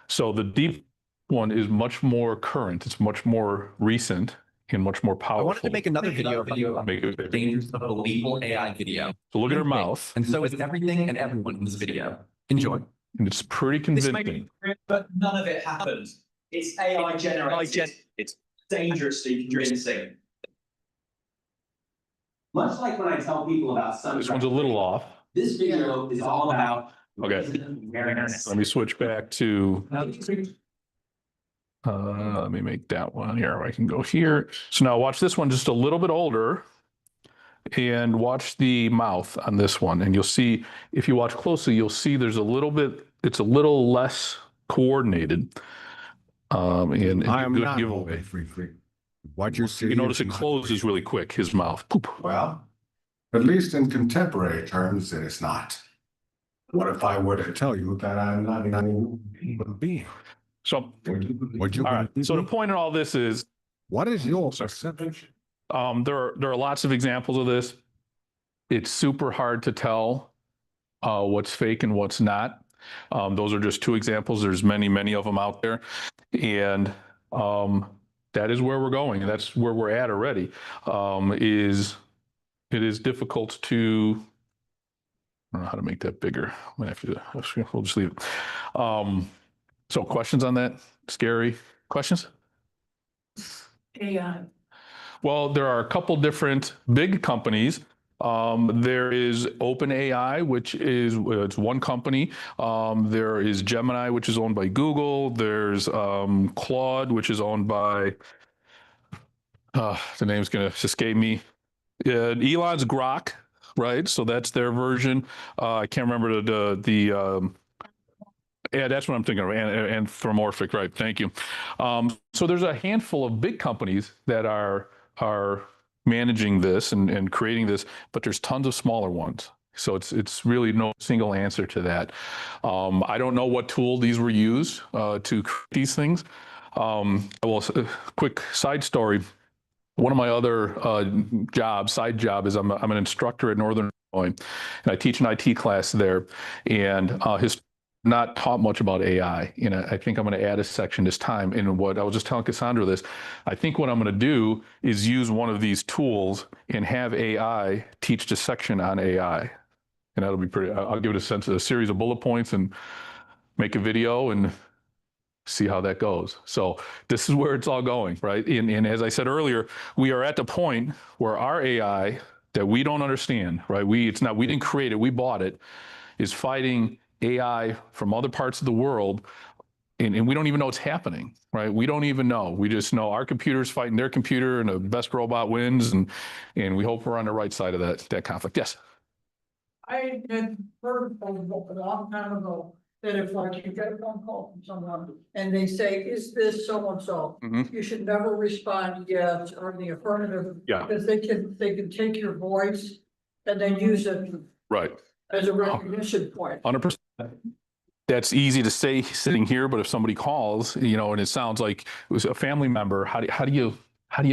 C: So the deep one is much more current. It's much more recent and much more powerful.
H: I wanted to make another video about
G: the dangers of believable AI video.
C: So look at her mouth.
G: And so is everything and everyone in this video. Enjoy.
C: And it's pretty convincing.
M: But none of it happened. It's AI generated. It's dangerously convincing.
G: Much like when I tell people about sun.
C: This one's a little off.
G: This video is all about.
C: Okay. Let me switch back to. Let me make that one here. I can go here. So now watch this one just a little bit older and watch the mouth on this one. And you'll see, if you watch closely, you'll see there's a little bit, it's a little less coordinated. And
K: I am
C: good
K: not
C: giveaway.
K: free. What you see.
C: You notice it closes really quick, his mouth. Poop.
K: Well, at least in contemporary terms, it is not. What if I were to tell you that I'm not even a human being?
C: So,
K: Would you?
C: all right. So the point in all this is,
K: what is your perception?
C: there are lots of examples of this. It's super hard to tell what's fake and what's not. Those are just two examples. There's many of them out there. And that is where we're going. And that's where we're at already. It is difficult to, I don't know how to make that bigger. I'm gonna have to, we'll just leave it. So questions on that? Scary questions?
A: AI.
C: Well, there are a couple different big companies. There is OpenAI, which is it's one company. There is Gemini, which is owned by Google. There's Claude, which is owned by the name's going to escape me. Elon's Grok, right? So that's their version. I can't remember the yeah, that's what I'm thinking of. Anthropomorphic, right? Thank you. So there's a handful of big companies that are managing this and creating this, but there's tons of smaller ones. So it's really no single answer to that. I don't know what tool these were used to create these things. Well, quick side story. One of my other side job is I'm an instructor at Northern Illinois, and I teach an IT class there. And his not taught much about AI. You know, I think I'm going to add a section this time. And what I was just telling Cassandra this, I think what I'm going to do is use one of these tools and have AI teach the section on AI. And that'll be pretty, I'll give it a series of bullet points and make a video and see how that goes. So this is where it's all going, right? And as I said earlier, we are at the point where our AI that we don't understand, right? We didn't create it, we bought it, is fighting AI from other parts of the world, and we don't even know what's happening, right? We don't even know. We just know our computer's fighting their computer, and the best robot wins, and we hope we're on the right side of that conflict. Yes?
A: I had heard a long time ago that if like you get a phone call from someone and they say, is this so-and-so? You should never respond yes or the affirmative.
C: Yeah.
A: Because they can take your voice and then use it.
C: Right.
A: As a recognition point.
C: 100%. That's easy to say sitting here, but if somebody calls, you know, and it sounds like it was a family member, how do you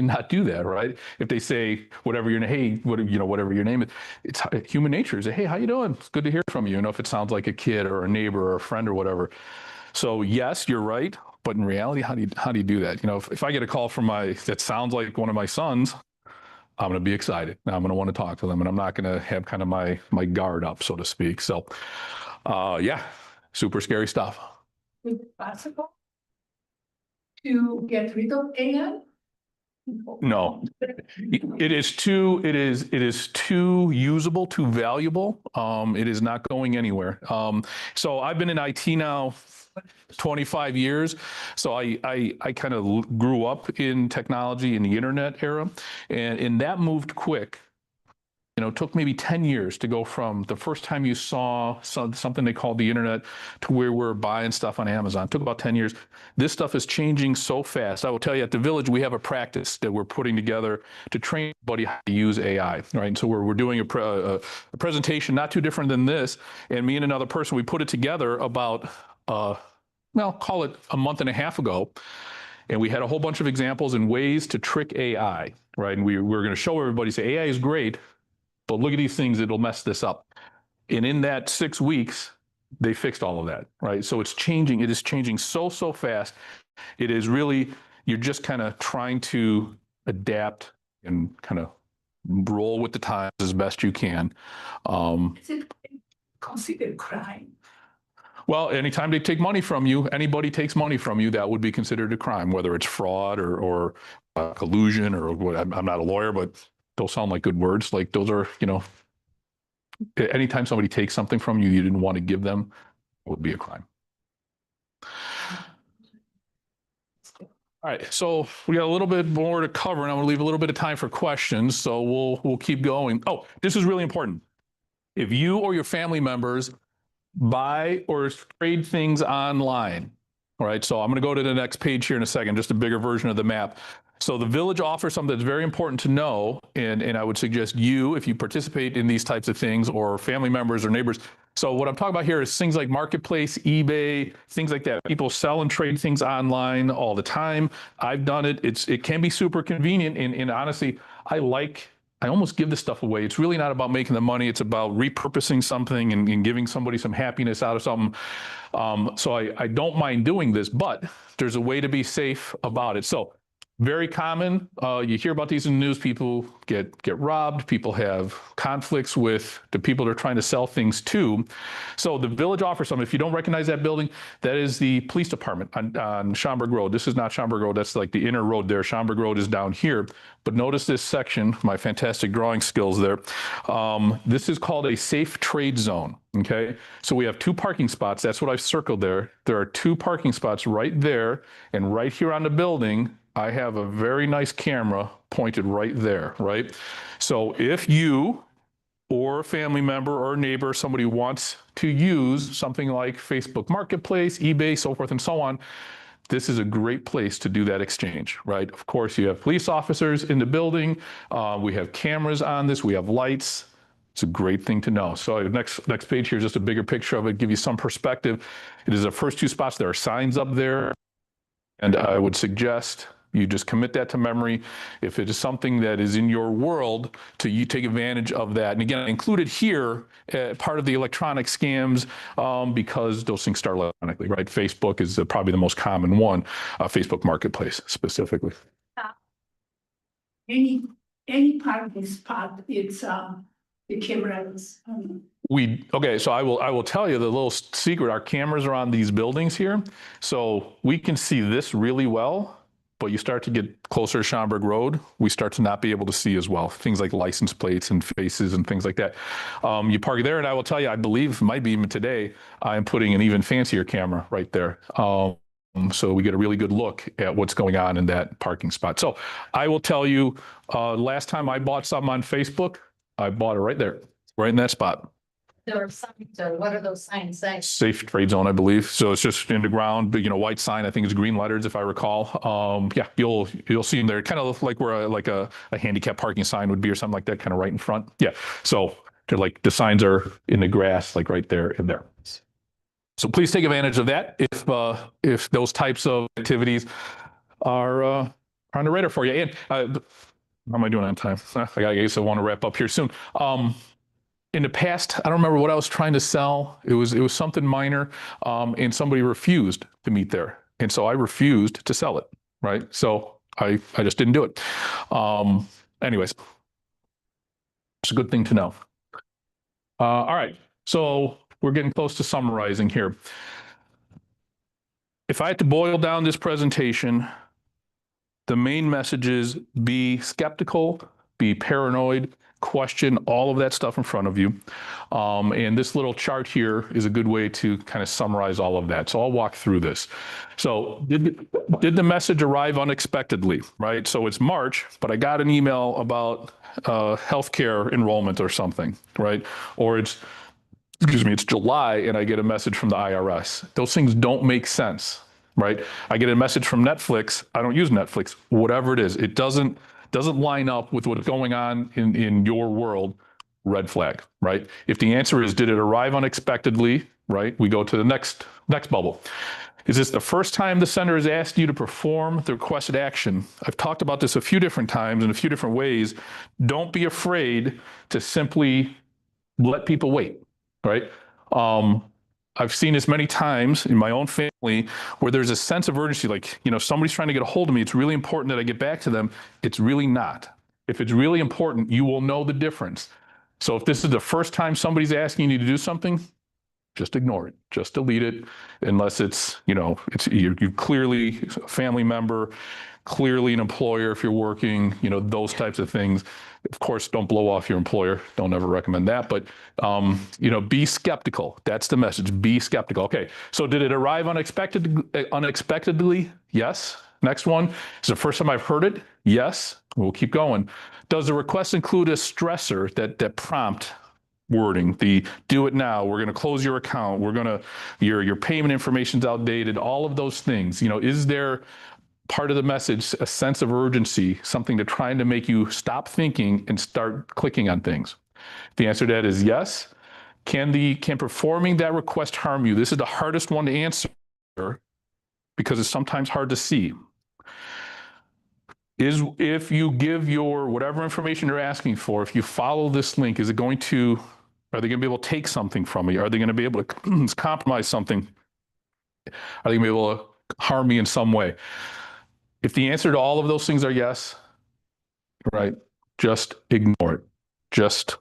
C: not do that, right? If they say whatever your name, hey, whatever your name is, it's human nature. Say, hey, how you doing? It's good to hear from you. You know, if it sounds like a kid or a neighbor or a friend or whatever. So yes, you're right, but in reality, how do you do that? You know, if I get a call from that sounds like one of my sons, I'm going to be excited. I'm going to want to talk to them, and I'm not going to have kind of my guard up, so to speak. So, yeah, super scary stuff.
A: Is it possible to get rid of AI?
C: No, it is too usable, too valuable. It is not going anywhere. So I've been in IT now 25 years. So I kind of grew up in technology in the internet era, and that moved quick. You know, it took maybe 10 years to go from the first time you saw something they called the internet to where we're buying stuff on Amazon. It took about 10 years. This stuff is changing so fast. I will tell you, at the Village, we have a practice that we're putting together to train everybody how to use AI, right? And so we're doing a presentation not too different than this, and me and another person, we put it together about well, call it a month and a half ago. And we had a whole bunch of examples and ways to trick AI, right? And we were going to show everybody, say, AI is great, but look at these things, it'll mess this up. And in that 6 weeks, they fixed all of that, right? So it's changing. It is changing so fast. It is really, you're just kind of trying to adapt and kind of roll with the times as best you can.
A: Is it considered crime?
C: Well, anytime they take money from you, anybody takes money from you, that would be considered a crime, whether it's fraud or collusion or what. I'm not a lawyer, but those sound like good words. Like those are, you know, anytime somebody takes something from you, you didn't want to give them, it would be a crime. All right, so we got a little bit more to cover, and I'm going to leave a little bit of time for questions. So we'll keep going. Oh, this is really important. If you or your family members buy or trade things online, all right, so I'm going to go to the next page here in a second, just a bigger version of the map. So the village offers something that's very important to know, and I would suggest you, if you participate in these types of things, or family members or neighbors. So what I'm talking about here is things like Marketplace, eBay, things like that. People sell and trade things online all the time. I've done it. It can be super convenient, and honestly, I almost give this stuff away. It's really not about making the money. It's about repurposing something and giving somebody some happiness out of something. So I don't mind doing this, but there's a way to be safe about it. So very common. You hear about these in the news. People get robbed. People have conflicts with the people they're trying to sell things to. So the village offers something. If you don't recognize that building, that is the police department on Schaumburg Road. This is not Schaumburg Road. That's like the inner road there. Schaumburg Road is down here. But notice this section, my fantastic drawing skills there. This is called a safe trade zone. Okay, so we have 2 parking spots. That's what I've circled there. There are 2 parking spots right there, and right here on the building, I have a very nice camera pointed right there, right? So if you or a family member or neighbor, somebody wants to use something like Facebook Marketplace, eBay, so forth and so on, this is a great place to do that exchange, right? Of course, you have police officers in the building. We have cameras on this. We have lights. It's a great thing to know. So next page here is just a bigger picture of it, give you some perspective. It is the first 2 spots. There are signs up there, and I would suggest you just commit that to memory. If it is something that is in your world, you take advantage of that. And again, I included here part of the electronic scams because those things start electronically, right? Facebook is probably the most common one, Facebook Marketplace specifically.
A: Any part of this part, it's the cameras.
C: Okay, so I will tell you the little secret. Our cameras are on these buildings here, so we can see this really well. But you start to get closer to Schaumburg Road, we start to not be able to see as well. Things like license plates and faces and things like that. You park there, and I will tell you, I believe, might be even today, I'm putting an even fancier camera right there. So we get a really good look at what's going on in that parking spot. So I will tell you, last time I bought something on Facebook, I bought it right there, right in that spot.
E: There are signs, so what are those signs saying?
C: Safe trade zone, I believe. So it's just in the ground, but white sign. I think it's green letters, if I recall. Yeah, you'll see them there. Kind of like where a handicap parking sign would be or something like that, kind of right in front. Yeah. So they're like the signs are in the grass, like right there and there. So please take advantage of that if those types of activities are on the radar for you. And how am I doing on time? I guess I want to wrap up here soon. In the past, I don't remember what I was trying to sell. It was something minor, and somebody refused to meet there, and so I refused to sell it. Right, so I just didn't do it. Anyways, it's a good thing to know. All right, so we're getting close to summarizing here. If I had to boil down this presentation, the main message is be skeptical, be paranoid, question all of that stuff in front of you. And this little chart here is a good way to kind of summarize all of that. So I'll walk through this. So did the message arrive unexpectedly, right? So it's March, but I got an email about healthcare enrollment or something, right? Or it's July and I get a message from the IRS. Those things don't make sense, right? I get a message from Netflix. I don't use Netflix, whatever it is. It doesn't line up with what's going on in your world. Red flag, right? If the answer is, did it arrive unexpectedly? right? We go to the next bubble. Is this the first time the sender has asked you to perform the requested action? I've talked about this a few different times in a few different ways. Don't be afraid to simply let people wait, right? I've seen this many times in my own family where there's a sense of urgency, like, somebody's trying to get a hold of me. It's really important that I get back to them. It's really not. If it's really important, you will know the difference. So if this is the first time somebody's asking you to do something, just ignore it, just delete it, unless it's, you're clearly a family member, clearly an employer if you're working, those types of things. Of course, don't blow off your employer. Don't ever recommend that. But, be skeptical. That's the message. Be skeptical. Okay. So did it arrive unexpectedly? Yes. Next one. Is the first time I've heard it? Yes. We'll keep going. Does the request include a stressor, that prompt wording, the do it now, we're going to close your account, your payment information's outdated, all of those things? Is there part of the message a sense of urgency, something to trying to make you stop thinking and start clicking on things? The answer to that is yes. Can performing that request harm you? This is the hardest one to answer because it's sometimes hard to see. Is if you give your whatever information you're asking for, if you follow this link, are they going to be able to take something from me? Are they going to be able to compromise something? Are they going to be able to harm me in some way? If the answer to all of those things are yes, right, just ignore it. Just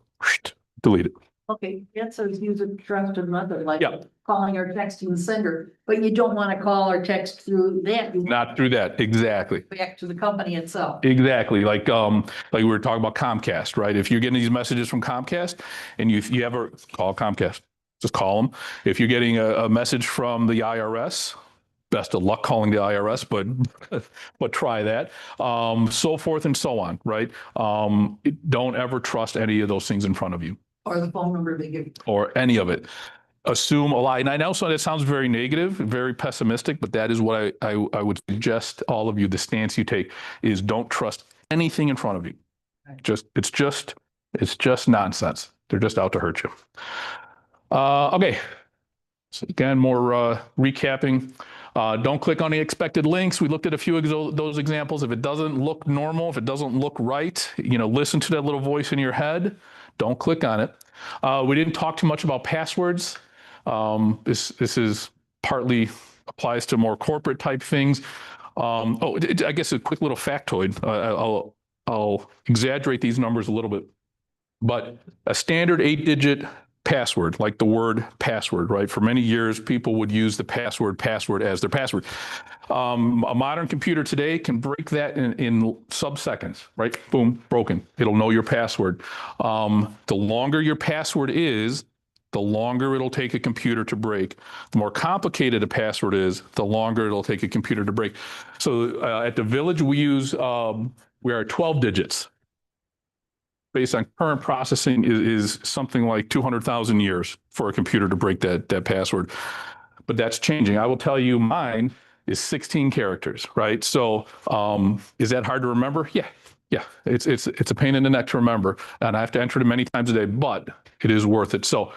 C: delete it.
F: Okay, that says use a trusted method, like
C: Yeah.
F: calling or texting the sender, but you don't want to call or text through that. You want
C: Not through that. Exactly.
F: back to the company itself.
C: Exactly. Like we were talking about Comcast, right? If you're getting these messages from Comcast and you ever call Comcast, just call them. If you're getting a message from the IRS, best of luck calling the IRS, but try that. So forth and so on, right? Don't ever trust any of those things in front of you.
F: Or the phone number they give.
C: Or any of it. Assume a lie. And I know that sounds very negative, very pessimistic, but that is what I would suggest all of you, the stance you take is don't trust anything in front of you. It's just nonsense. They're just out to hurt you. Okay. So again, more recapping. Don't click on the expected links. We looked at a few of those examples. If it doesn't look normal, if it doesn't look right, listen to that little voice in your head. Don't click on it. We didn't talk too much about passwords. This is partly applies to more corporate type things. I guess a quick little factoid. I'll exaggerate these numbers a little bit, but a standard 8-digit password, like the word password, right? For many years, people would use the password as their password. A modern computer today can break that in sub-seconds, right? Boom, broken. It'll know your password. The longer your password is, the longer it'll take a computer to break. The more complicated a password is, the longer it'll take a computer to break. So at the Village, we are 12 digits. Based on current processing is something like 200,000 years for a computer to break that password. But that's changing. I will tell you mine is 16 characters, right? So is that hard to remember? Yeah. It's a pain in the neck to remember. And I have to enter it many times a day, but it is worth it. So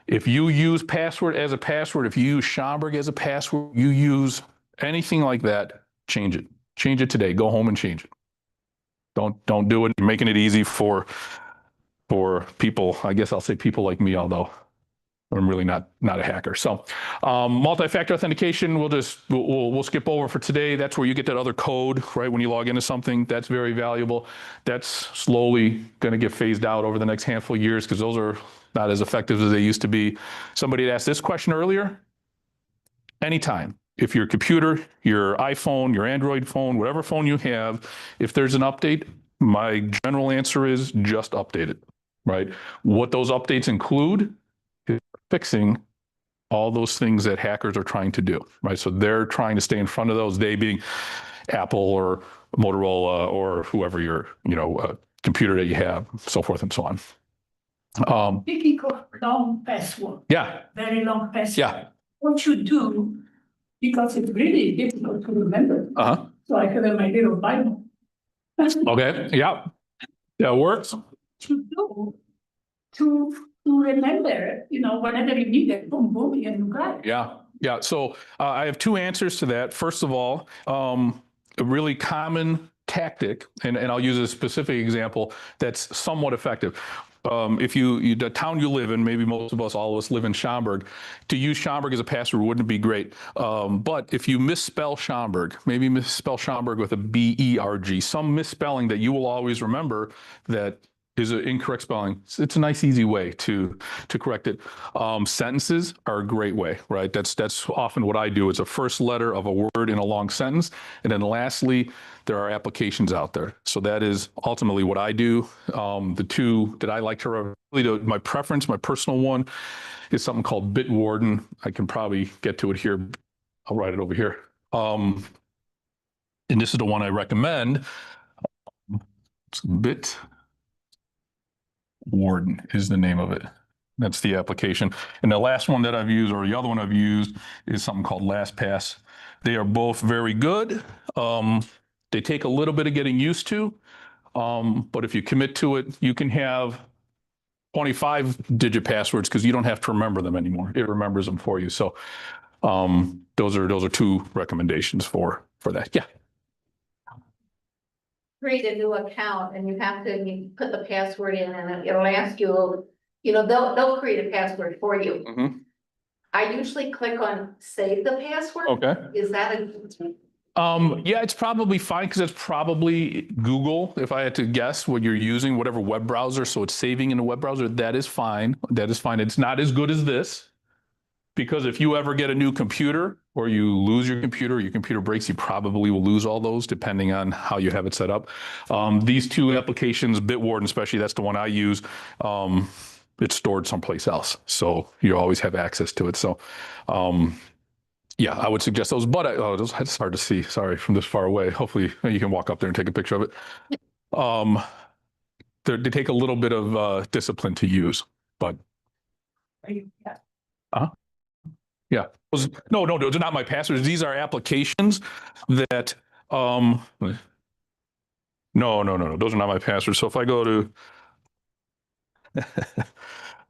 C: if you use password as a password, if you use Schaumburg as a password, you use anything like that, change it. Change it today. Go home and change it. Don't do it. You're making it easy for people. I guess I'll say people like me, although I'm really not a hacker. So multi-factor authentication, we'll skip over for today. That's where you get that other code, right? When you log into something, that's very valuable. That's slowly going to get phased out over the next handful of years because those are not as effective as they used to be. Somebody had asked this question earlier. Anytime. If your computer, your iPhone, your Android phone, whatever phone you have, if there's an update, my general answer is just update it, right? What those updates include is fixing all those things that hackers are trying to do, right? So they're trying to stay in front of those, they being Apple or Motorola or whoever your, computer that you have, so forth and so on.
A: Long password.
C: Yeah.
A: Very long password.
C: Yeah.
A: What you do, because it's really difficult to remember. So I have my little Bible.
C: Okay. Yeah. That works.
A: To to remember, whenever you need it, boom, boom, and you got it.
C: Yeah, yeah. So I have two answers to that. First of all, a really common tactic, and I'll use a specific example that's somewhat effective. If the town you live in, maybe most of us, all of us live in Schaumburg, to use Schaumburg as a password wouldn't be great. But if you misspell Schaumburg, maybe misspell Schaumburg with a B-E-R-G, some misspelling that you will always remember that is an incorrect spelling. It's a nice, easy way to correct it. Sentences are a great way, right? That's often what I do. It's a first letter of a word in a long sentence. And then lastly, there are applications out there. So that is ultimately what I do. The two that I like to really my preference, my personal one, is something called Bitwarden. I can probably get to it here. I'll write it over here. And this is the one I recommend. It's Bitwarden is the name of it. That's the application. And the last one that I've used, or the other one I've used, is something called LastPass. They are both very good. They take a little bit of getting used to, but if you commit to it, you can have 25-digit passwords because you don't have to remember them anymore. It remembers them for you. So those are two recommendations for that. Yeah.
E: Create a new account and you put the password in and it'll ask you, they'll create a password for you.
C: Mm-hmm.
E: I usually click on save the password.
C: Okay.
E: Is that
C: yeah, it's probably fine because it's probably Google. If I had to guess what you're using, whatever web browser, so it's saving in the web browser, that is fine. That is fine. It's not as good as this. Because if you ever get a new computer or you lose your computer breaks, you probably will lose all those depending on how you have it set up. These two applications, Bitwarden especially, that's the one I use, it's stored someplace else. So you always have access to it. So yeah, I would suggest those, but it's hard to see, sorry, from this far away. Hopefully you can walk up there and take a picture of it. They take a little bit of discipline to use, but. Yeah. No, those are not my passwords. These are applications that, no, those are not my passwords. So if I go to,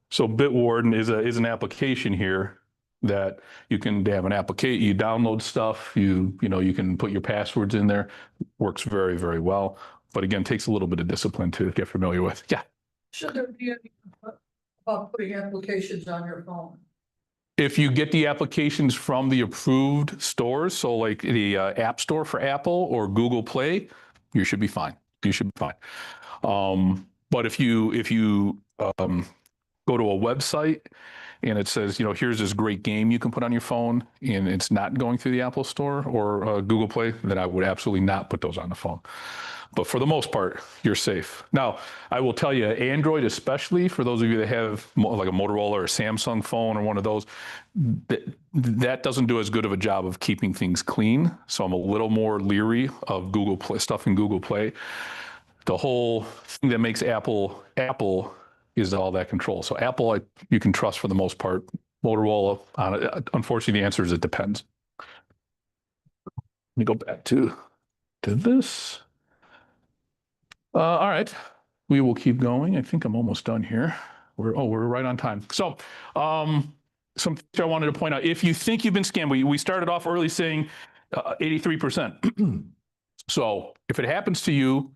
C: so Bitwarden is an application here that they have an application, you download stuff, you can put your passwords in there. Works very, very well. But again, takes a little bit of discipline to get familiar with. Yeah.
A: Should there be any about putting applications on your phone?
C: If you get the applications from the approved stores, so like the App Store for Apple or Google Play, you should be fine. You should be fine. But if you go to a website and it says, here's this great game you can put on your phone, and it's not going through the Apple Store or Google Play, then I would absolutely not put those on the phone. But for the most part, you're safe. Now, I will tell you, Android especially, for those of you that have like a Motorola or a Samsung phone or one of those, that doesn't do as good of a job of keeping things clean. So I'm a little more leery of Google Play, stuff in Google Play. The whole thing that makes Apple is all that control. So Apple, you can trust for the most part. Motorola, unfortunately, the answer is it depends. Let me go back to this. All right, we will keep going. I think I'm almost done here. We're right on time. So something I wanted to point out, if you think you've been scammed, we started off early saying 83%. So if it happens to you,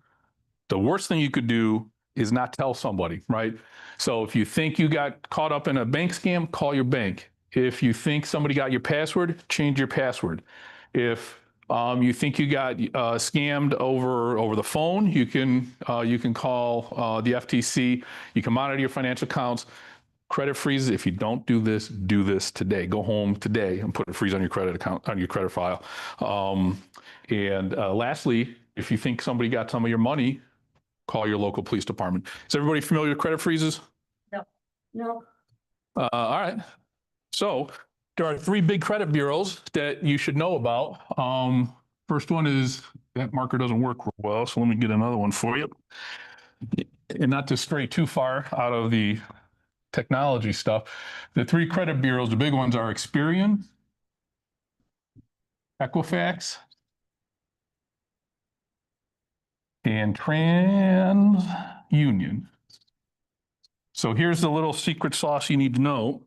C: the worst thing you could do is not tell somebody, right? So if you think you got caught up in a bank scam, call your bank. If you think somebody got your password, change your password. If you think you got scammed over the phone, you can call the FTC. You can monitor your financial accounts. Credit freezes. If you don't do this today. Go home today and put a freeze on your credit account, on your credit file. And lastly, if you think somebody got some of your money, call your local police department. Is everybody familiar with credit freezes?
A: No.
C: All right. So there are 3 big credit bureaus that you should know about. First one is, that marker doesn't work well, so let me get another one for you. And not to stray too far out of the technology stuff, the 3 credit bureaus, the big ones are Experian, Equifax, and TransUnion. So here's the little secret sauce you need to know.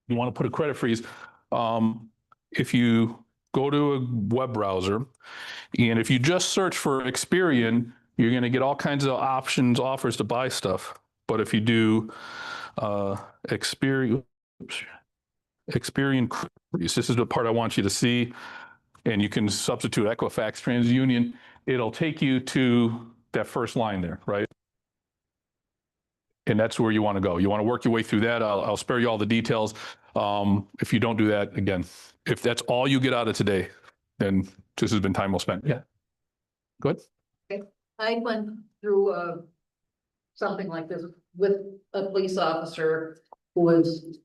C: You want to put a credit freeze. If you go to a web browser and if you just search for Experian, you're going to get all kinds of options, offers to buy stuff. But if you do Experian credit freeze, this is the part I want you to see. And you can substitute Equifax, TransUnion. It'll take you to that first line there, right? And that's where you want to go. You want to work your way through that. I'll spare you all the details. If you don't do that, again, if that's all you get out of today, then this has been time well spent. Yeah. Good.
F: I went through something like this with a police officer who was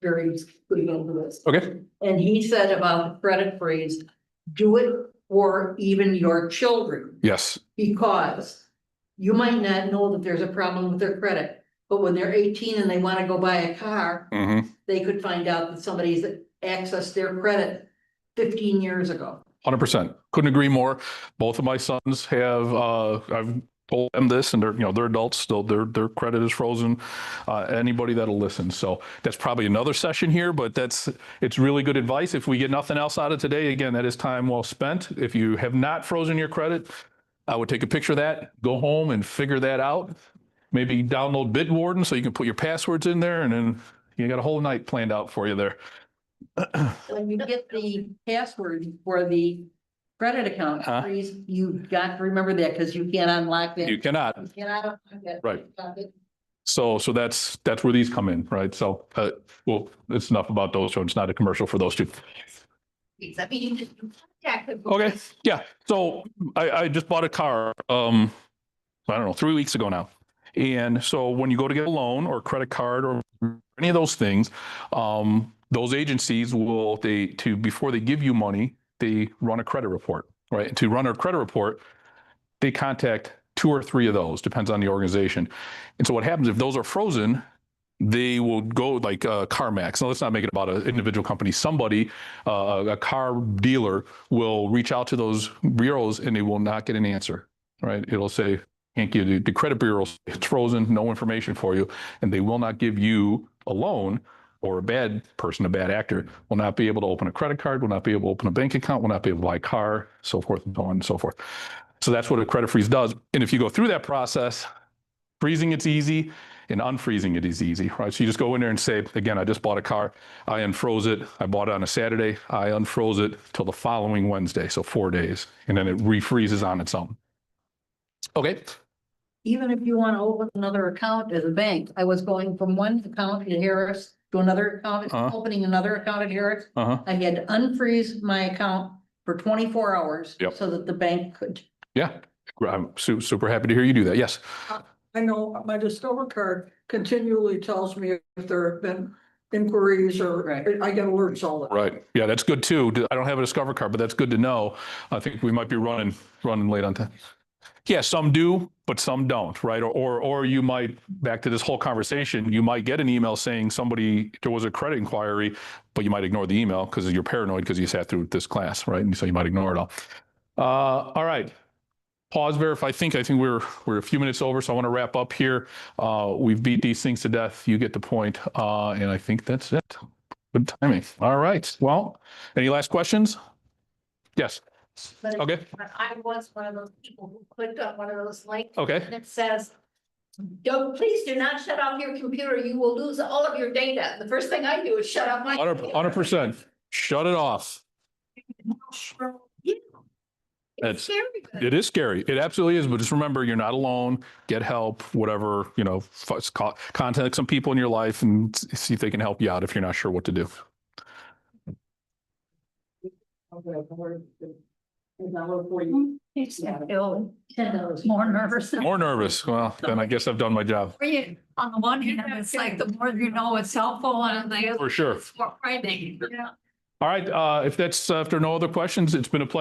F: very good into this.
C: Okay.
F: And he said about the credit freeze, do it for even your children.
C: Yes.
F: Because you might not know that there's a problem with their credit, but when they're 18 and they want to go buy a car, they could find out that somebody's accessed their credit 15 years ago.
C: 100%. Couldn't agree more. Both of my sons have, I've told them this, and they're adults still, their credit is frozen. Anybody that'll listen. So that's probably another session here, but it's really good advice. If we get nothing else out of today, again, that is time well spent. If you have not frozen your credit, I would take a picture of that, go home and figure that out. Maybe download Bitwarden so you can put your passwords in there, and then you got a whole night planned out for you there.
F: When you get the password for the credit account freeze, you've got to remember that because you can't unlock it.
C: You cannot.
F: You cannot unlock it.
C: Right. So that's where these come in, right? So, well, it's enough about those. So it's not a commercial for those two. Okay. Yeah. So I just bought a car, I don't know, 3 weeks ago now. And so when you go to get a loan or credit card or any of those things, those agencies will, before they give you money, they run a credit report, right? And to run a credit report, they contact 2 or 3 of those, depends on the organization. And so what happens if those are frozen, they will go like CarMax. Now, let's not make it about an individual company. Somebody, a car dealer will reach out to those bureaus and they will not get an answer, right? It'll say, can't give you the credit bureau, it's frozen, no information for you. And they will not give you a loan, or a bad person, a bad actor, will not be able to open a credit card, will not be able to open a bank account, will not be able to buy a car, so forth and so on and so forth. So that's what a credit freeze does. And if you go through that process, freezing it's easy and unfreezing it is easy, right? So you just go in there and say, again, I just bought a car, I unfroze it, I bought it on a Saturday, I unfroze it till the following Wednesday, so 4 days, and then it refreezes on its own. Okay.
F: Even if you want to open another account at a bank, I was going from one account at Harris to another account, opening another account at Harris. I had to unfreeze my account for 24 hours so that the bank could.
C: Yeah, I'm super happy to hear you do that. Yes.
A: I know my Discover card continually tells me if there have been inquiries or I get alerts all the time.
C: Right. Yeah, that's good too. I don't have a Discover card, but that's good to know. I think we might be running late on time. Yeah, some do, but some don't, right? Or you might, back to this whole conversation, you might get an email saying there was a credit inquiry, but you might ignore the email because you're paranoid because you sat through this class, right? And so you might ignore it all. All right. Pause verify. I think we're a few minutes over, so I want to wrap up here. We've beat these things to death. You get the point. And I think that's it. Good timing. All right. Well, any last questions? Yes. Okay.
E: I was one of those people who clicked on one of those links.
C: Okay.
E: And it says, please do not shut off your computer. You will lose all of your data. The first thing I do is shut off my
C: 100%. Shut it off.
E: It's scary.
C: It is scary. It absolutely is. But just remember, you're not alone. Get help, whatever, contact some people in your life and see if they can help you out if you're not sure what to do.
E: More nervous.
C: More nervous. Well, then I guess I've done my job.
E: On the one hand, it's like the more you know it's helpful, and on the other,
C: For sure.
E: it's more frightening.
C: All right. If there are no other questions, it's been a pleasure.